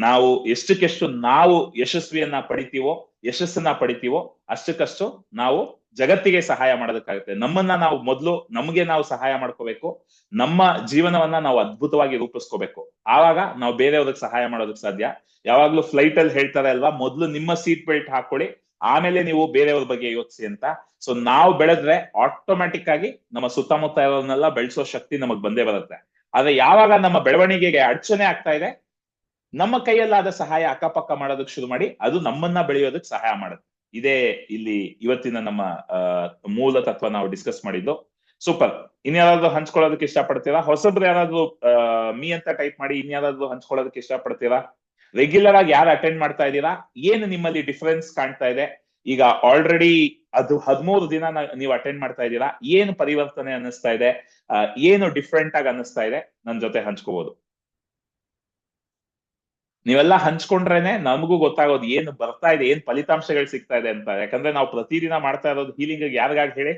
ನಾವು ಎಷ್ಟಕ್ಕೆಷ್ಟು ನಾವು ಯಶಸ್ಸನ್ನ ಪಡಿತೀವೋ ಅಷ್ಟಕ್ಕಷ್ಟು ನಾವು ಜಗತ್ತಿಗೆ ಸಹಾಯ ಮಾಡೋದಕ್ಕಾಗುತ್ತೆ. ನಮ್ಮನ್ನ ನಾವು ಮೊದಲು ನಮ್ಗೆ ನಾವು ಸಹಾಯ ಮಾಡ್ಕೋಬೇಕು. ನಮ್ಮ ಜೀವನವನ್ನ ನಾವು ಅದ್ಭುತವಾಗಿ ರೂಪಿಸ್ಕೋಬೇಕು. ಆವಾಗ ನಾವು ಬೇರೆಯವ್ರಿಗೆ ಸಹಾಯ ಮಾಡೋದಕ್ಕೆ ಸಾಧ್ಯ. ಯಾವಾಗ್ಲೂ ಫ್ಲೈಟ್ ಅಲ್ಲಿ ಹೇಳ್ತಾರೆ ಅಲ್ವಾ, ಮೊದ್ಲು ನಿಮ್ಮ ಸೀಟ್ ಬೆಲ್ಟ್ ಹಾಕೊಳ್ಳಿ, ಆಮೇಲೆ ನೀವು ಬೇರೆಯವ್ರ ಬಗ್ಗೆ ಯೋಚಿಸಿ ಅಂತ. ಸೊ ನಾವು ಬೆಳೆದ್ರೆ ಆಟೋಮ್ಯಾಟಿಕ್ ಆಗಿ ನಮ್ಮ ಸುತ್ತಮುತ್ತ ಇರೋದನ್ನೆಲ್ಲ ಬೆಳೆಸೋ ಶಕ್ತಿ ನಮಗ್ ಬಂದೇ ಬರುತ್ತೆ. ಆದ್ರೆ ಯಾವಾಗ ನಮ್ಮ ಬೆಳವಣಿಗೆಗೆ ಅಡಚಣೆ ಆಗ್ತಾ ಇದೆ, ನಮ್ಮ ಕೈಯಲ್ಲಾದ ಸಹಾಯ ಅಕ್ಕಪಕ್ಕ ಮಾಡೋದಕ್ಕೆ ಶುರು ಮಾಡಿ, ಅದು ನಮ್ಮನ್ನ ಬೆಳೆಯೋದಕ್ಕೆ ಸಹಾಯ ಮಾಡುತ್ತೆ. ಇದೇ ಇಲ್ಲಿ ಇವತ್ತಿನ ನಮ್ಮ ಮೂಲ ತತ್ವ ನಾವು ಡಿಸ್ಕಸ್ ಮಾಡಿದ್ದು. ಸೂಪರ್. ಇನ್ಯಾರಾದ್ರೂ ಹಂಚ್ಕೊಳ್ಳೋದಕ್ಕೆ ಇಷ್ಟಪಡ್ತೀರಾ? ಹೊಸಬ್ರು ಯಾರಾದ್ರೂ ಮೀ ಅಂತ ಟೈಪ್ ಮಾಡಿ. ಇನ್ಯಾರಾದ್ರೂ ಹಂಚ್ಕೊಳ್ಳೋದಕ್ಕೆ ಇಷ್ಟಪಡ್ತೀರಾ? ರೆಗ್ಯುಲರ್ ಆಗಿ ಯಾರು ಅಟೆಂಡ್ ಮಾಡ್ತಾ ಇದ್ದೀರಾ? ಏನು ನಿಮ್ಮಲ್ಲಿ ಡಿಫರೆನ್ಸ್ ಕಾಣ್ತಾ ಇದೆ? ಈಗ ಆಲ್ರೆಡಿ ಅದು 13 ದಿನ ನೀವು ಅಟೆಂಡ್ ಮಾಡ್ತಾ ಇದ್ದೀರಾ. ಏನು ಪರಿವರ್ತನೆ ಅನ್ನಿಸ್ತಾ ಇದೆ? ಏನು ಡಿಫ್ರೆಂಟ್ ಆಗಿ ಅನ್ನಿಸ್ತಾ ಇದೆ? ನನ್ನ ಜೊತೆ ಹಂಚ್ಕೋಬಹುದು. ನೀವೆಲ್ಲ ಹಂಚ್ಕೊಂಡ್ರೇನೆ ನಮಗೂ ಗೊತ್ತಾಗೋದು ಏನು ಬರ್ತಾ ಇದೆ, ಏನ್ ಫಲಿತಾಂಶಗಳು ಸಿಗ್ತಾ ಇದೆ ಅಂತ. ಯಾಕಂದ್ರೆ ನಾವು ಪ್ರತಿದಿನ ಮಾಡ್ತಾ ಇರೋದು ಹೀಲಿಂಗ್ ಯಾರಿಗಾಗಿ ಹೇಳಿ?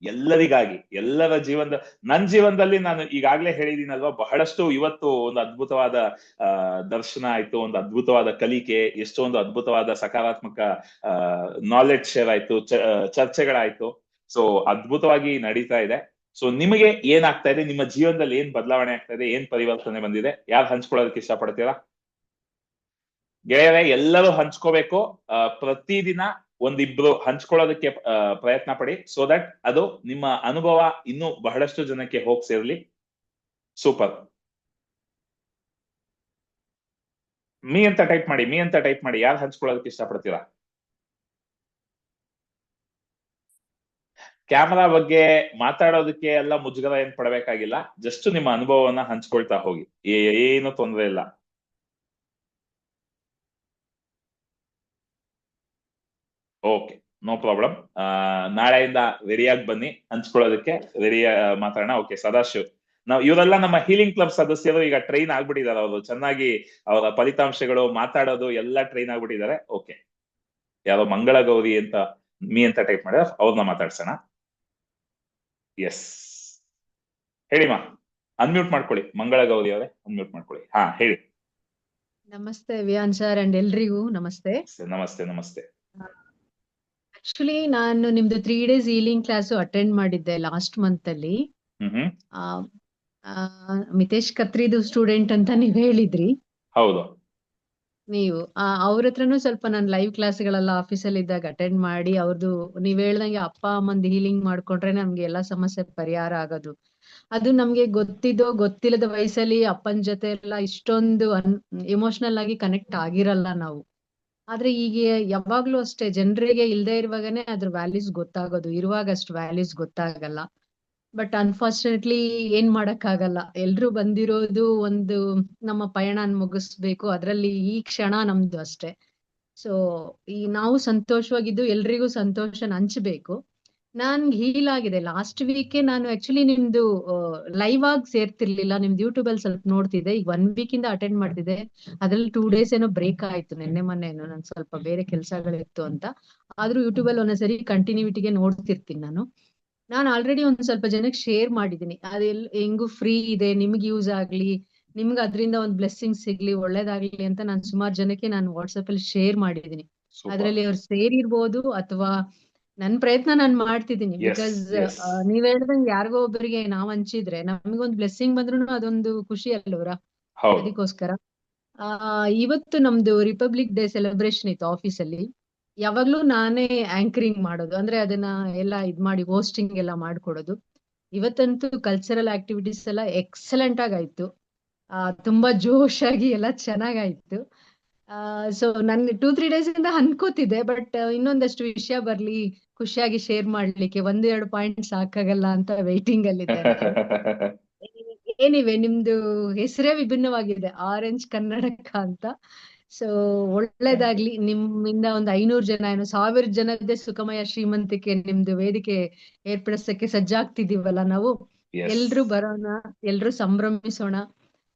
ಎಲ್ಲರಿಗಾಗಿ, ಎಲ್ಲರ ಜೀವನದ, ನನ್ನ ಜೀವನದಲ್ಲಿ ನಾನು ಈಗಾಗ್ಲೇ ಹೇಳಿದೀನಲ್ವಾ, ಬಹಳಷ್ಟು ಇವತ್ತು ಒಂದು ಅದ್ಭುತವಾದ ದರ್ಶನ ಆಯ್ತು, ಒಂದು ಅದ್ಭುತವಾದ ಕಲಿಕೆ, ಎಷ್ಟೊಂದು ಅದ್ಭುತವಾದ ಸಕಾರಾತ್ಮಕ ನಾಲೆಡ್ಜ್ ಶೇರ್ ಆಯ್ತು, ಚರ್ಚೆಗಳಾಯ್ತು. ಸೊ ಅದ್ಭುತವಾಗಿ ನಡೀತಾ ಇದೆ. ಸೊ ನಿಮಗೆ ಏನಾಗ್ತಾ ಇದೆ, ನಿಮ್ಮ ಜೀವನದಲ್ಲಿ ಏನ್ ಬದಲಾವಣೆ ಆಗ್ತಾ ಇದೆ, ಏನ್ ಪರಿವರ್ತನೆ ಬಂದಿದೆ, ಯಾರು ಹಂಚ್ಕೊಳ್ಳೋದಕ್ಕೆ ಇಷ್ಟಪಡ್ತೀರಾ? ಗೆಳೆಯರೇ, ಎಲ್ಲರೂ ಹಂಚ್ಕೋಬೇಕು. ಪ್ರತಿದಿನ ಒಂದಿಬ್ರು ಹಂಚ್ಕೊಳ್ಳೋದಕ್ಕೆ ಪ್ರಯತ್ನ ಪಡಿ, ಸೋ ದಟ್ ಅದು ನಿಮ್ಮ ಅನುಭವ ಇನ್ನೂ ಬಹಳಷ್ಟು ಜನಕ್ಕೆ ಹೋಗಿ ಸೇರ್ಲಿ. ಸೂಪರ್. ಮೀ ಅಂತ ಟೈಪ್ ಮಾಡಿ, ಯಾರು ಹಂಚ್ಕೊಳ್ಳೋದಕ್ಕೆ ಇಷ್ಟಪಡ್ತೀರಾ? ಕ್ಯಾಮರಾ ಬಗ್ಗೆ ಮಾತಾಡೋದಕ್ಕೆ ಎಲ್ಲ ಮುಜುಗರ ಏನ್ ಪಡಬೇಕಾಗಿಲ್ಲ, ಜಸ್ಟ್ ನಿಮ್ಮ ಅನುಭವವನ್ನ ಹಂಚ್ಕೊಳ್ತಾ ಹೋಗಿ, ಏನು ತೊಂದರೆ ಇಲ್ಲ. Okay, no problem. ನಾಳೆಯಿಂದ ರೆಡಿಯಾಗಿ ಬನ್ನಿ, ಹಂಚ್ಕೊಳ್ಳೋದಕ್ಕೆ ರೆಡಿ ಮಾತಾಡೋಣ. ಓಕೆ, ಸದಾಶಿವ್, ಇವರೆಲ್ಲ ನಮ್ಮ ಹೀಲಿಂಗ್ ಕ್ಲಬ್ ಸದಸ್ಯರು, ಈಗ ಟ್ರೈನ್ ಆಗ್ಬಿಟ್ಟಿದ್ದಾರೆ. ಅವರು ಚೆನ್ನಾಗಿ ಅವರ ಫಲಿತಾಂಶಗಳು, ಮಾತಾಡೋದು ಎಲ್ಲ ಟ್ರೈನ್ ಆಗ್ಬಿಟ್ಟಿದ್ದಾರೆ. ಓಕೆ, ಯಾರೋ ಮಂಗಳ ಗೌರಿ ಅಂತ ಮೀ ಅಂತ ಟೈಪ್ ಮಾಡಿದ್ರೆ ಅವ್ರನ್ನ ಮಾತಾಡ್ಸೋಣ. ಎಸ್, ಹೇಳಿಮಾ, ಅನ್ಮ್ಯೂಟ್ ಮಾಡ್ಕೊಳ್ಳಿ. ಮಂಗಳ ಗೌರಿ ಅವರೇ, ಅನ್ಮ್ಯೂಟ್ ಮಾಡ್ಕೊಳ್ಳಿ. ಹಾ, ಹೇಳಿ.
ನಮಸ್ತೆ ವಿಯಾನ್ ಸರ್ ಅಂಡ್ ಎಲ್ರಿಗೂ ನಮಸ್ತೆ.
ನಮಸ್ತೆ. ನಮಸ್ತೆ.
ಆಕ್ಚುಲಿ ನಾನು ನಿಮ್ದು 3 days ಹೀಲಿಂಗ್ ಕ್ಲಾಸ್ ಅಟೆಂಡ್ ಮಾಡಿದ್ದೆ ಲಾಸ್ಟ್ ಮಂತ್ ಅಲ್ಲಿ. ಮಿತೇಶ್ ಕತ್ರಿದು ಸ್ಟೂಡೆಂಟ್ ಅಂತ ನೀವ್ ಹೇಳಿದ್ರಿ.
ಹೌದು.
ನೀವು ಅವ್ರ ಹತ್ರನೂ ಸ್ವಲ್ಪ ನಾನು ಲೈವ್ ಕ್ಲಾಸ್ಗಳೆಲ್ಲ ಆಫೀಸಲ್ಲಿ ಇದ್ದಾಗ ಅಟೆಂಡ್ ಮಾಡಿ, ಅವ್ರದ್ದು ನೀವ್ ಹೇಳ್ದಂಗೆ ಅಪ್ಪ ಅಮ್ಮಂದ್ ಹೀಲಿಂಗ್ ಮಾಡ್ಕೊಂಡ್ರೆ ನಮ್ಗೆ ಎಲ್ಲಾ ಸಮಸ್ಯೆ ಪರಿಹಾರ ಆಗೋದು. ಅದು ನಮ್ಗೆ ಗೊತ್ತಿದ್ದೋ ಗೊತ್ತಿಲ್ಲದ ವಯಸ್ಸಲ್ಲಿ ಅಪ್ಪನ ಜೊತೆ ಎಲ್ಲ ಇಷ್ಟೊಂದು ಎಮೋಷನಲ್ ಆಗಿ ಕನೆಕ್ಟ್ ಆಗಿರಲ್ಲ ನಾವು. ಆದ್ರೆ ಈಗ ಯಾವಾಗ್ಲೂ ಅಷ್ಟೇ, ಜನರಿಗೆ ಇಲ್ದೇ ಇರುವಾಗನೇ ಅದ್ರ ವ್ಯಾಲ್ಯೂಸ್ ಗೊತ್ತಾಗೋದು, ಇರುವಾಗ ಅಷ್ಟು ವ್ಯಾಲ್ಯೂಸ್ ಗೊತ್ತಾಗಲ್ಲ. ಬಟ್ ಅನ್ಫಾರ್ಚುನೇಟ್ಲಿ ಏನ್ ಮಾಡಕ್ಕಾಗಲ್ಲ, ಎಲ್ರು ಬಂದಿರೋದು ಒಂದು ನಮ್ಮ ಪಯಣ ಮುಗಿಸ್ಬೇಕು, ಅದ್ರಲ್ಲಿ ಈ ಕ್ಷಣ ನಮ್ದು ಅಷ್ಟೇ. ಸೊ ನಾವು ಸಂತೋಷವಾಗಿದ್ದು ಎಲ್ರಿಗೂ ಸಂತೋಷ ಹಂಚ್ಬೇಕು. ನಾನ್ ಹೀಲ್ ಆಗಿದೆ ಲಾಸ್ಟ್ ವೀಕೆ. ನಾನು ಆಕ್ಚುಲಿ ನಿಮ್ದು ಲೈವ್ ಆಗಿ ಸೇರ್ತಿರ್ಲಿಲ್ಲ, ನಿಮ್ದು ಯೂಟ್ಯೂಬ್ ಅಲ್ಲಿ ಸ್ವಲ್ಪ ನೋಡ್ತಿದ್ದೆ. ಈಗ 1 week ಇಂದ ಅಟೆಂಡ್ ಮಾಡ್ತಿದ್ದೆ. ಅದ್ರಲ್ಲಿ 2 days ಏನೋ ಬ್ರೇಕ್ ಆಯ್ತು, ನಿನ್ನೆ ಮೊನ್ನೆ ಏನೋ ನನ್ ಸ್ವಲ್ಪ ಬೇರೆ ಕೆಲ್ಸಗಳಿತ್ತು ಅಂತ. ಆದ್ರೂ ಯೂಟ್ಯೂಬ್ ಅಲ್ಲಿ ಒಂದೊಂದ್ಸರಿ ಕಂಟಿನ್ಯೂಟಿಗೆ ನೋಡ್ತಿರ್ತೀನಿ ನಾನು ಆಲ್ರೆಡಿ ಒಂದ್ ಸ್ವಲ್ಪ ಜನಕ್ಕೆ ಶೇರ್ ಮಾಡಿದೀನಿ. ಹೆಂಗು ಫ್ರೀ ಇದೆ, ನಿಮ್ಗೆ ಯೂಸ್ ಆಗ್ಲಿ, ನಿಮ್ಗೆ ಅದರಿಂದ ಒಂದ್ ಬ್ಲೆಸ್ಸಿಂಗ್ ಸಿಗ್ಲಿ, ಒಳ್ಳೇದಾಗ್ಲಿ ಅಂತ ನಾನು ಸುಮಾರು ಜನಕ್ಕೆ ನಾನು ವಾಟ್ಸಪ್ ಅಲ್ಲಿ ಶೇರ್ ಮಾಡಿದೀನಿ. ಅದ್ರಲ್ಲಿ ಅವ್ರು ಸೇರಿರ್ಬೋದು ಅಥವಾ ನನ್ ಪ್ರಯತ್ನ ನಾನು ಮಾಡ್ತಿದ್ದೀನಿ. ಬಿಕಾಸ್ ನೀವ್ ಹೇಳ್ದಂಗೆ ಯಾರಿಗೋ ಒಬ್ಬರಿಗೆ ನಾವ್ ಹಂಚಿದ್ರೆ ನಮಗೊಂದು ಬ್ಲೆಸ್ಸಿಂಗ್ ಬಂದ್ರು ಅದೊಂದು ಖುಷಿ ಅಲ್ಲವ್ರ. ಅದಕ್ಕೋಸ್ಕರ ಇವತ್ತು ನಮ್ದು ರಿಪಬ್ಲಿಕ್ ಡೇ ಸೆಲೆಬ್ರೇಷನ್ ಇತ್ತು ಆಫೀಸಲ್ಲಿ. ಯಾವಾಗ್ಲೂ ನಾನೇ ಆಂಕರಿಂಗ್ ಮಾಡೋದು, ಅಂದ್ರೆ ಅದನ್ನ ಎಲ್ಲ ಮಾಡಿ ಹೋಸ್ಟಿಂಗ್ ಎಲ್ಲ ಮಾಡ್ಕೊಡೋದು. ಇವತ್ತಂತೂ ಕಲ್ಚರಲ್ ಆಕ್ಟಿವಿಟೀಸ್ ಎಲ್ಲ ಎಕ್ಸಲೆಂಟ್ ಆಗಾಯ್ತು. ತುಂಬಾ ಜೋಶಾಗಿ ಎಲ್ಲ ಚೆನ್ನಾಗಾಯ್ತು. ಸೊ ನನ್ 2-3 days ಇಂದ ಅನ್ಕೋತಿದ್ದೆ, ಬಟ್ ಇನ್ನೊಂದಷ್ಟು ವಿಷಯ ಬರ್ಲಿ, ಖುಷಿಯಾಗಿ ಶೇರ್ ಮಾಡ್ಲಿಕ್ಕೆ 1-2 ಪಾಯಿಂಟ್ ಸಾಕಾಗಲ್ಲ ಅಂತ ವೈಟಿಂಗ್ ಅಲ್ಲಿ ಏನಿವೆ. ನಿಮ್ದು ಹೆಸರೇ ವಿಭಿನ್ನವಾಗಿದೆ, ಆರೆಂಜ್ ಕನ್ನಡಕ ಅಂತ. ಸೊ ಒಳ್ಳೇದಾಗ್ಲಿ. ನಿಮ್ಮಿಂದ ಒಂದು 500 ಜನ ಏನೋ 1000 ಜನದ್ದೇ ಸುಖಮಯ ಶ್ರೀಮಂತಿಕೆ ನಿಮ್ದು ವೇದಿಕೆ ಏರ್ಪಡಿಸಕ್ಕೆ ಸಜ್ಜಾಗ್ತಿದೀವಲ್ಲ ನಾವು. ಎಲ್ರು ಬರೋಣ, ಎಲ್ರು ಸಂಭ್ರಮಿಸೋಣ.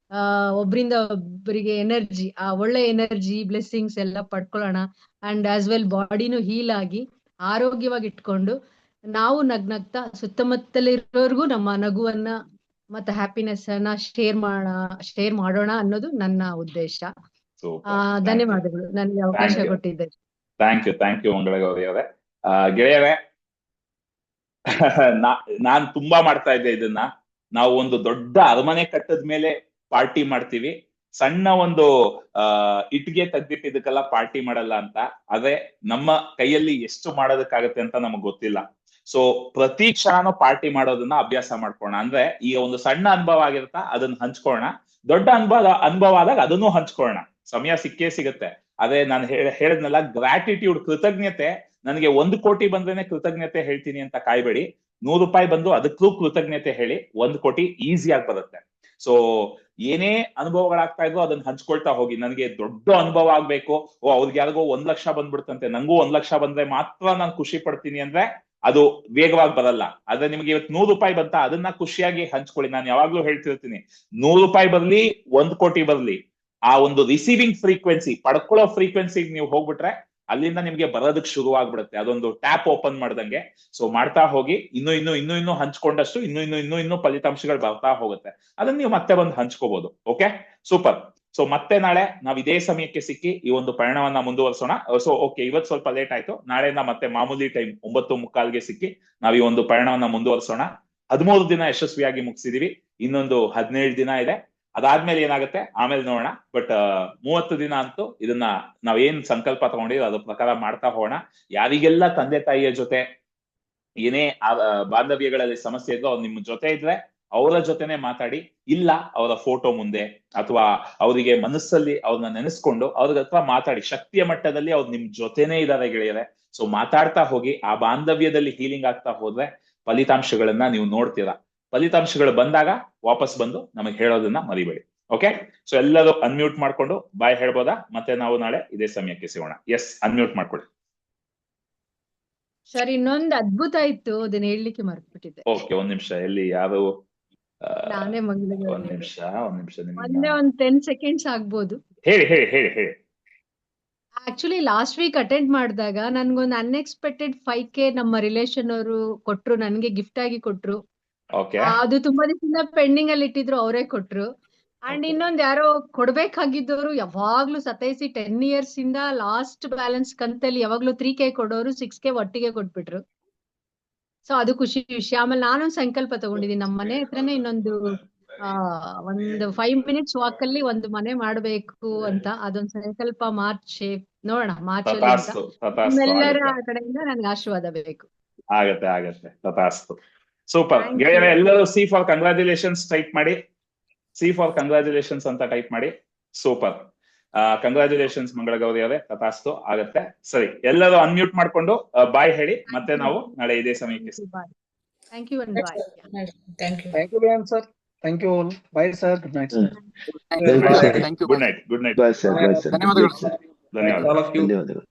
ಒಬ್ರಿಂದ ಒಬ್ಬರಿಗೆ ಎನರ್ಜಿ, ಒಳ್ಳೆ ಎನರ್ಜಿ ಬ್ಲೆಸ್ಸಿಂಗ್ಸ್ ಎಲ್ಲ ಪಡ್ಕೊಳ್ಳೋಣ. ಅಂಡ್ ಆಸ್ ವೆಲ್ ಬಾಡಿನೂ ಹೀಲ್ ಆಗಿ ಆರೋಗ್ಯವಾಗಿ ಇಟ್ಕೊಂಡು ನಾವು ನಗ್ನಗ್ತಾ ಸುತ್ತಮುತ್ತಲಿರೋರ್ಗು ನಮ್ಮ ನಗುವನ್ನ ಮತ್ತೆ ಹ್ಯಾಪಿನೆಸ್ ಅನ್ನ ಶೇರ್ ಮಾಡೋಣ ಅನ್ನೋದು ನನ್ನ ಉದ್ದೇಶ. ಧನ್ಯವಾದಗಳು ನನಗೆ ಅವಕಾಶ ಕೊಟ್ಟಿದ್ದೆ.
ಥ್ಯಾಂಕ್ ಯು ಮಂಗಳ ಗೌರಿ ಅವರೇ. ಗೆಳೆಯರೇ, ನಾನ್ ತುಂಬಾ ಮಾಡ್ತಾ ಇದ್ದೆ ಇದನ್ನ. ನಾವು ಒಂದು ದೊಡ್ಡ ಅರಮನೆ ಕಟ್ಟದ ಮೇಲೆ ಪಾರ್ಟಿ ಮಾಡ್ತೀವಿ, ಸಣ್ಣ ಒಂದು ಇಟ್ಗೆ ತೆಗ್ದಿಟ್ಟಿದ್ದಕ್ಕೆಲ್ಲ ಪಾರ್ಟಿ ಮಾಡಲ್ಲ ಅಂತ. ಆದ್ರೆ ನಮ್ಮ ಕೈಯಲ್ಲಿ ಎಷ್ಟು ಮಾಡೋದಕ್ಕಾಗತ್ತೆ ಅಂತ ನಮಗ್ ಗೊತ್ತಿಲ್ಲ. ಸೊ ಪ್ರತಿ ಕ್ಷಣನೂ ಪಾರ್ಟಿ ಮಾಡೋದನ್ನ ಅಭ್ಯಾಸ ಮಾಡ್ಕೋಣ. ಅಂದ್ರೆ ಈಗ ಒಂದು ಸಣ್ಣ ಅನುಭವ ಆಗಿರುತ್ತಾ, ಅದನ್ನ ಹಂಚ್ಕೊಳ್ಳೋಣ. ದೊಡ್ಡ ಅನುಭವ ಆದಾಗ ಅದನ್ನು ಹಂಚ್ಕೊಳ್ಳೋಣ. ಸಮಯ ಸಿಕ್ಕೇ ಸಿಗುತ್ತೆ. ಅದೇ ನಾನು ಹೇಳಿದ್ನಲ್ಲ, ಗ್ರಾಟಿಟ್ಯೂಡ್, ಕೃತಜ್ಞತೆ. ನನಗೆ 1 ಕೋಟಿ ಬಂದ್ರೇನೆ ಕೃತಜ್ಞತೆ ಹೇಳ್ತೀನಿ ಅಂತ ಕಾಯ್ಬೇಡಿ. 100 ರೂಪಾಯಿ ಬಂದು ಅದಕ್ಕೂ ಕೃತಜ್ಞತೆ ಹೇಳಿ, 1 ಕೋಟಿ ಈಸಿಯಾಗಿ ಬರುತ್ತೆ. ಸೊ ಏನೇ ಅನುಭವಗಳಾಗ್ತಾ ಇದ್ರು ಅದನ್ನ ಹಂಚ್ಕೊಳ್ತಾ ಹೋಗಿ. ನನಗೆ ದೊಡ್ಡ ಅನುಭವ ಆಗ್ಬೇಕು, ಅವ್ರಿಗೆ ಯಾರಿಗೋ 1 ಲಕ್ಷ ಬಂದ್ಬಿಡ್ತಂತೆ, ನಂಗೂ 1 ಲಕ್ಷ ಬಂದ್ರೆ ಮಾತ್ರ ನಾನು ಖುಷಿ ಪಡ್ತೀನಿ ಅಂದ್ರೆ ಅದು ವೇಗವಾಗಿ ಬರಲ್ಲ. ಆದ್ರೆ ನಿಮ್ಗೆ ಇವತ್ತು 100 ರೂಪಾಯಿ ಬಂತ, ಅದನ್ನ ಖುಷಿಯಾಗಿ ಹಂಚ್ಕೊಳ್ಳಿ. ನಾನು ಯಾವಾಗ್ಲೂ ಹೇಳ್ತಿರ್ತೀನಿ, 100 ರೂಪಾಯಿ ಬರ್ಲಿ, 1 ಕೋಟಿ ಬರ್ಲಿ, ಆ ಒಂದು ರಿಸೀವಿಂಗ್ ಫ್ರೀಕ್ವೆನ್ಸಿ, ಪಡ್ಕೊಳ್ಳೋ ಫ್ರೀಕ್ವೆನ್ಸಿ ನೀವು ಹೋಗ್ಬಿಟ್ರೆ ಅಲ್ಲಿಂದ ನಿಮ್ಗೆ ಬರೋದಕ್ಕೆ ಶುರು ಆಗ್ಬಿಡುತ್ತೆ, ಅದೊಂದು ಟ್ಯಾಪ್ ಓಪನ್ ಮಾಡ್ದಂಗೆ. ಸೊ ಮಾಡ್ತಾ ಹೋಗಿ, ಇನ್ನು ಹಂಚ್ಕೊಂಡಷ್ಟು ಇನ್ನು ಫಲಿತಾಂಶಗಳು ಬರ್ತಾ ಹೋಗುತ್ತೆ. ಅದನ್ನ ನೀವು ಮತ್ತೆ ಬಂದು ಹಂಚ್ಕೋಬಹುದು. Okay, super. ಸೊ ಮತ್ತೆ ನಾಳೆ ನಾವ್ ಇದೇ ಸಮಯಕ್ಕೆ ಸಿಕ್ಕಿ ಈ ಒಂದು ಪಯಣವನ್ನ ಮುಂದುವರಿಸೋಣ. ಸೊ ಓಕೆ, ಇವತ್ತು ಸ್ವಲ್ಪ ಲೇಟ್ ಆಯ್ತು, ನಾಳೆಯಿಂದ ಮತ್ತೆ ಮಾಮೂಲಿ ಟೈಮ್ 9:45ಗೆ ಸಿಕ್ಕಿ ನಾವ್ ಈ ಒಂದು ಪಯಣವನ್ನ ಮುಂದುವರಿಸೋಣ. 13 ದಿನ ಯಶಸ್ವಿಯಾಗಿ ಮುಗಿಸಿದೀವಿ, ಇನ್ನೊಂದು 17 ದಿನ ಇದೆ. ಅದಾದ್ಮೇಲೆ ಏನಾಗುತ್ತೆ ಆಮೇಲೆ ನೋಡೋಣ. ಬಟ್ 30 ದಿನ ಅಂತೂ ಇದನ್ನ ನಾವೇನ್ ಸಂಕಲ್ಪ ತಗೊಂಡಿರೋ ಅದ್ರ ಪ್ರಕಾರ ಮಾಡ್ತಾ ಹೋಗೋಣ. ಯಾರಿಗೆಲ್ಲ ತಂದೆ ತಾಯಿಯ ಜೊತೆ ಏನೇ ಬಾಂಧವ್ಯಗಳಲ್ಲಿ ಸಮಸ್ಯೆ ಇದ್ರೋ ಅವ್ರು ನಿಮ್ ಜೊತೆ ಇದ್ರೆ ಅವರ ಜೊತೆನೆ ಮಾತಾಡಿ, ಇಲ್ಲ ಅವರ ಫೋಟೋ ಮುಂದೆ ಅಥವಾ ಅವರಿಗೆ ಮನಸ್ಸಲ್ಲಿ ಅವ್ರನ್ನ ನೆನೆಸ್ಕೊಂಡು ಅವ್ರ ಹತ್ರ ಮಾತಾಡಿ. ಶಕ್ತಿಯ ಮಟ್ಟದಲ್ಲಿ ಅವ್ರು ನಿಮ್ ಜೊತೆನೇ ಇದಾರೆ ಗೆಳೆಯರೆ. ಸೊ ಮಾತಾಡ್ತಾ ಹೋಗಿ, ಆ ಬಾಂಧವ್ಯದಲ್ಲಿ ಹೀಲಿಂಗ್ ಆಗ್ತಾ ಹೋದ್ರೆ ಫಲಿತಾಂಶಗಳನ್ನ ನೀವು ನೋಡ್ತೀರಾ. ಫಲಿತಾಂಶಗಳು ಬಂದಾಗ ವಾಪಸ್ ಬಂದು ನಮಗೆ ಹೇಳೋದನ್ನ ಮರಿಬೇಡಿ. ಓಕೆ, ಸೊ ಎಲ್ಲರೂ ಅನ್ಮ್ಯೂಟ್ ಮಾಡ್ಕೊಂಡು ಬಾಯ್ ಹೇಳ್ಬೋದಾ? ಮತ್ತೆ ನಾವು ನಾಳೆ ಇದೇ ಸಮಯಕ್ಕೆ ಸಿಗೋಣ. ಎಸ್, ಅನ್ಮ್ಯೂಟ್ ಮಾಡ್ಕೊಳ್ಳಿ.
ಸರ್, ಇನ್ನೊಂದು ಅದ್ಭುತ ಇತ್ತು, ಅದನ್ನ ಹೇಳ್ಲಿಕ್ಕೆ ಮರ್ತ್ಬಿಟ್ಟಿದ್ದೆ.
ಓಕೆ, ಒಂದ್ ನಿಮಿಷ. ಎಲ್ಲಿ ಯಾರು?
ನಾನೇ ಮಗಳಿಗೆ
ಒಂದ್ ನಿಮಿಷ
ಒಂದೇ 10 ಸೆಕೆಂಡ್ಸ್ ಆಗ್ಬೋದು.
ಹೇಳಿ ಹೇಳಿ ಹೇಳಿ ಹೇಳಿ.
ಆಕ್ಚುಲಿ ಲಾಸ್ಟ್ ವೀಕ್ ಅಟೆಂಡ್ ಮಾಡಿದಾಗ ನನ್ಗೊಂದು ಅನ್ಎಕ್ಸ್ಪೆಕ್ಟೆಡ್ 5K ನಮ್ಮ ರಿಲೇಷನ್ ಅವರು ಕೊಟ್ರು, ನನ್ಗೆ ಗಿಫ್ಟ್ ಆಗಿ ಕೊಟ್ರು.
ಓಕೆ,
ಅದು ತುಂಬಾ ದಿವಸದಿಂದ ಪೆಂಡಿಂಗ್ ಅಲ್ಲಿ ಇಟ್ಟಿದ್ರು, ಅವರೇ ಕೊಟ್ರು. ಅಂಡ್ ಇನ್ನೊಂದ್ ಯಾರೋ ಕೊಡ್ಬೇಕಾಗಿದ್ದವರು ಯಾವಾಗ್ಲೂ ಸತಾಯಿಸಿ 10 years ಇಂದ ಲಾಸ್ಟ್ ಬ್ಯಾಲೆನ್ಸ್ ಕಂತಲ್ಲಿ ಯಾವಾಗ್ಲೂ 3K ಕೊಡೋರು 6K ಒಟ್ಟಿಗೆ ಕೊಟ್ಬಿಟ್ರು. ಸೊ ಅದು ಖುಷಿ ವಿಷಯ. ಆಮೇಲೆ ನಾನೊಂದು ಸಂಕಲ್ಪ ತಗೊಂಡಿದ್ದೀನಿ, ನಮ್ಮ ಮನೆ ಹತ್ರನೇ ಇನ್ನೊಂದು ಒಂದು 5 minutes ವಾಕ್ ಅಲ್ಲಿ ಒಂದು ಮನೆ ಮಾಡ್ಬೇಕು ಅಂತ. ಅದೊಂದು ಸಂಕಲ್ಪ ಮಾರ್ಚ್ ನೋಡೋಣ, ಮಾರ್ಚ್ ಅಲ್ಲಿ ಅಂತ.
ತಥಾಸ್ತು ತಥಾಸ್ತು.
ನಿಮ್ಮೆಲ್ಲರ
ಆಗತ್ತೆ
ಕಡೆಯಿಂದ ನನ್ಗೆ ಆಶೀರ್ವಾದ ಬೇಕು.
ಆಗತ್ತೆ ಆಗತ್ತೆ, ತಥಾಸ್ತು. ಸೂಪರ್
Thank
ಗೆಳೆಯರೆ,
you.
ಎಲ್ಲರೂ ಸಿ ಫಾರ್ ಕಂಗ್ರಾಚುಲೇಷನ್ಸ್ ಟೈಪ್ ಮಾಡಿ. ಸಿ ಫಾರ್ ಕಂಗ್ರಾಚುಲೇಷನ್ಸ್ ಅಂತ ಟೈಪ್ ಮಾಡಿ. ಸೂಪರ್, ಕಂಗ್ರಾಚುಲೇಷನ್ಸ್ ಮಂಗಳಗೌರಿ ಅವರೇ. ತಥಾಸ್ತು, ಆಗತ್ತೆ. ಸರಿ, ಎಲ್ಲರೂ ಅನ್ಮ್ಯೂಟ್ ಮಾಡ್ಕೊಂಡು ಬಾಯ್ ಹೇಳಿ. ಮತ್ತೆ ನಾವು ನಾಳೆ ಇದೇ ಸಮಯಕ್ಕೆ
Bye. Thank you and bye.
Thank you.
Thank you, Brian sir. Thank you all. Bye, sir. Good night, sir.
Thank you.
Good night.
Bye sir, bye sir.
ಧನ್ಯವಾದಗಳು.
ಧನ್ಯವಾದ.
All of you.
ಧನ್ಯವಾದಗಳು.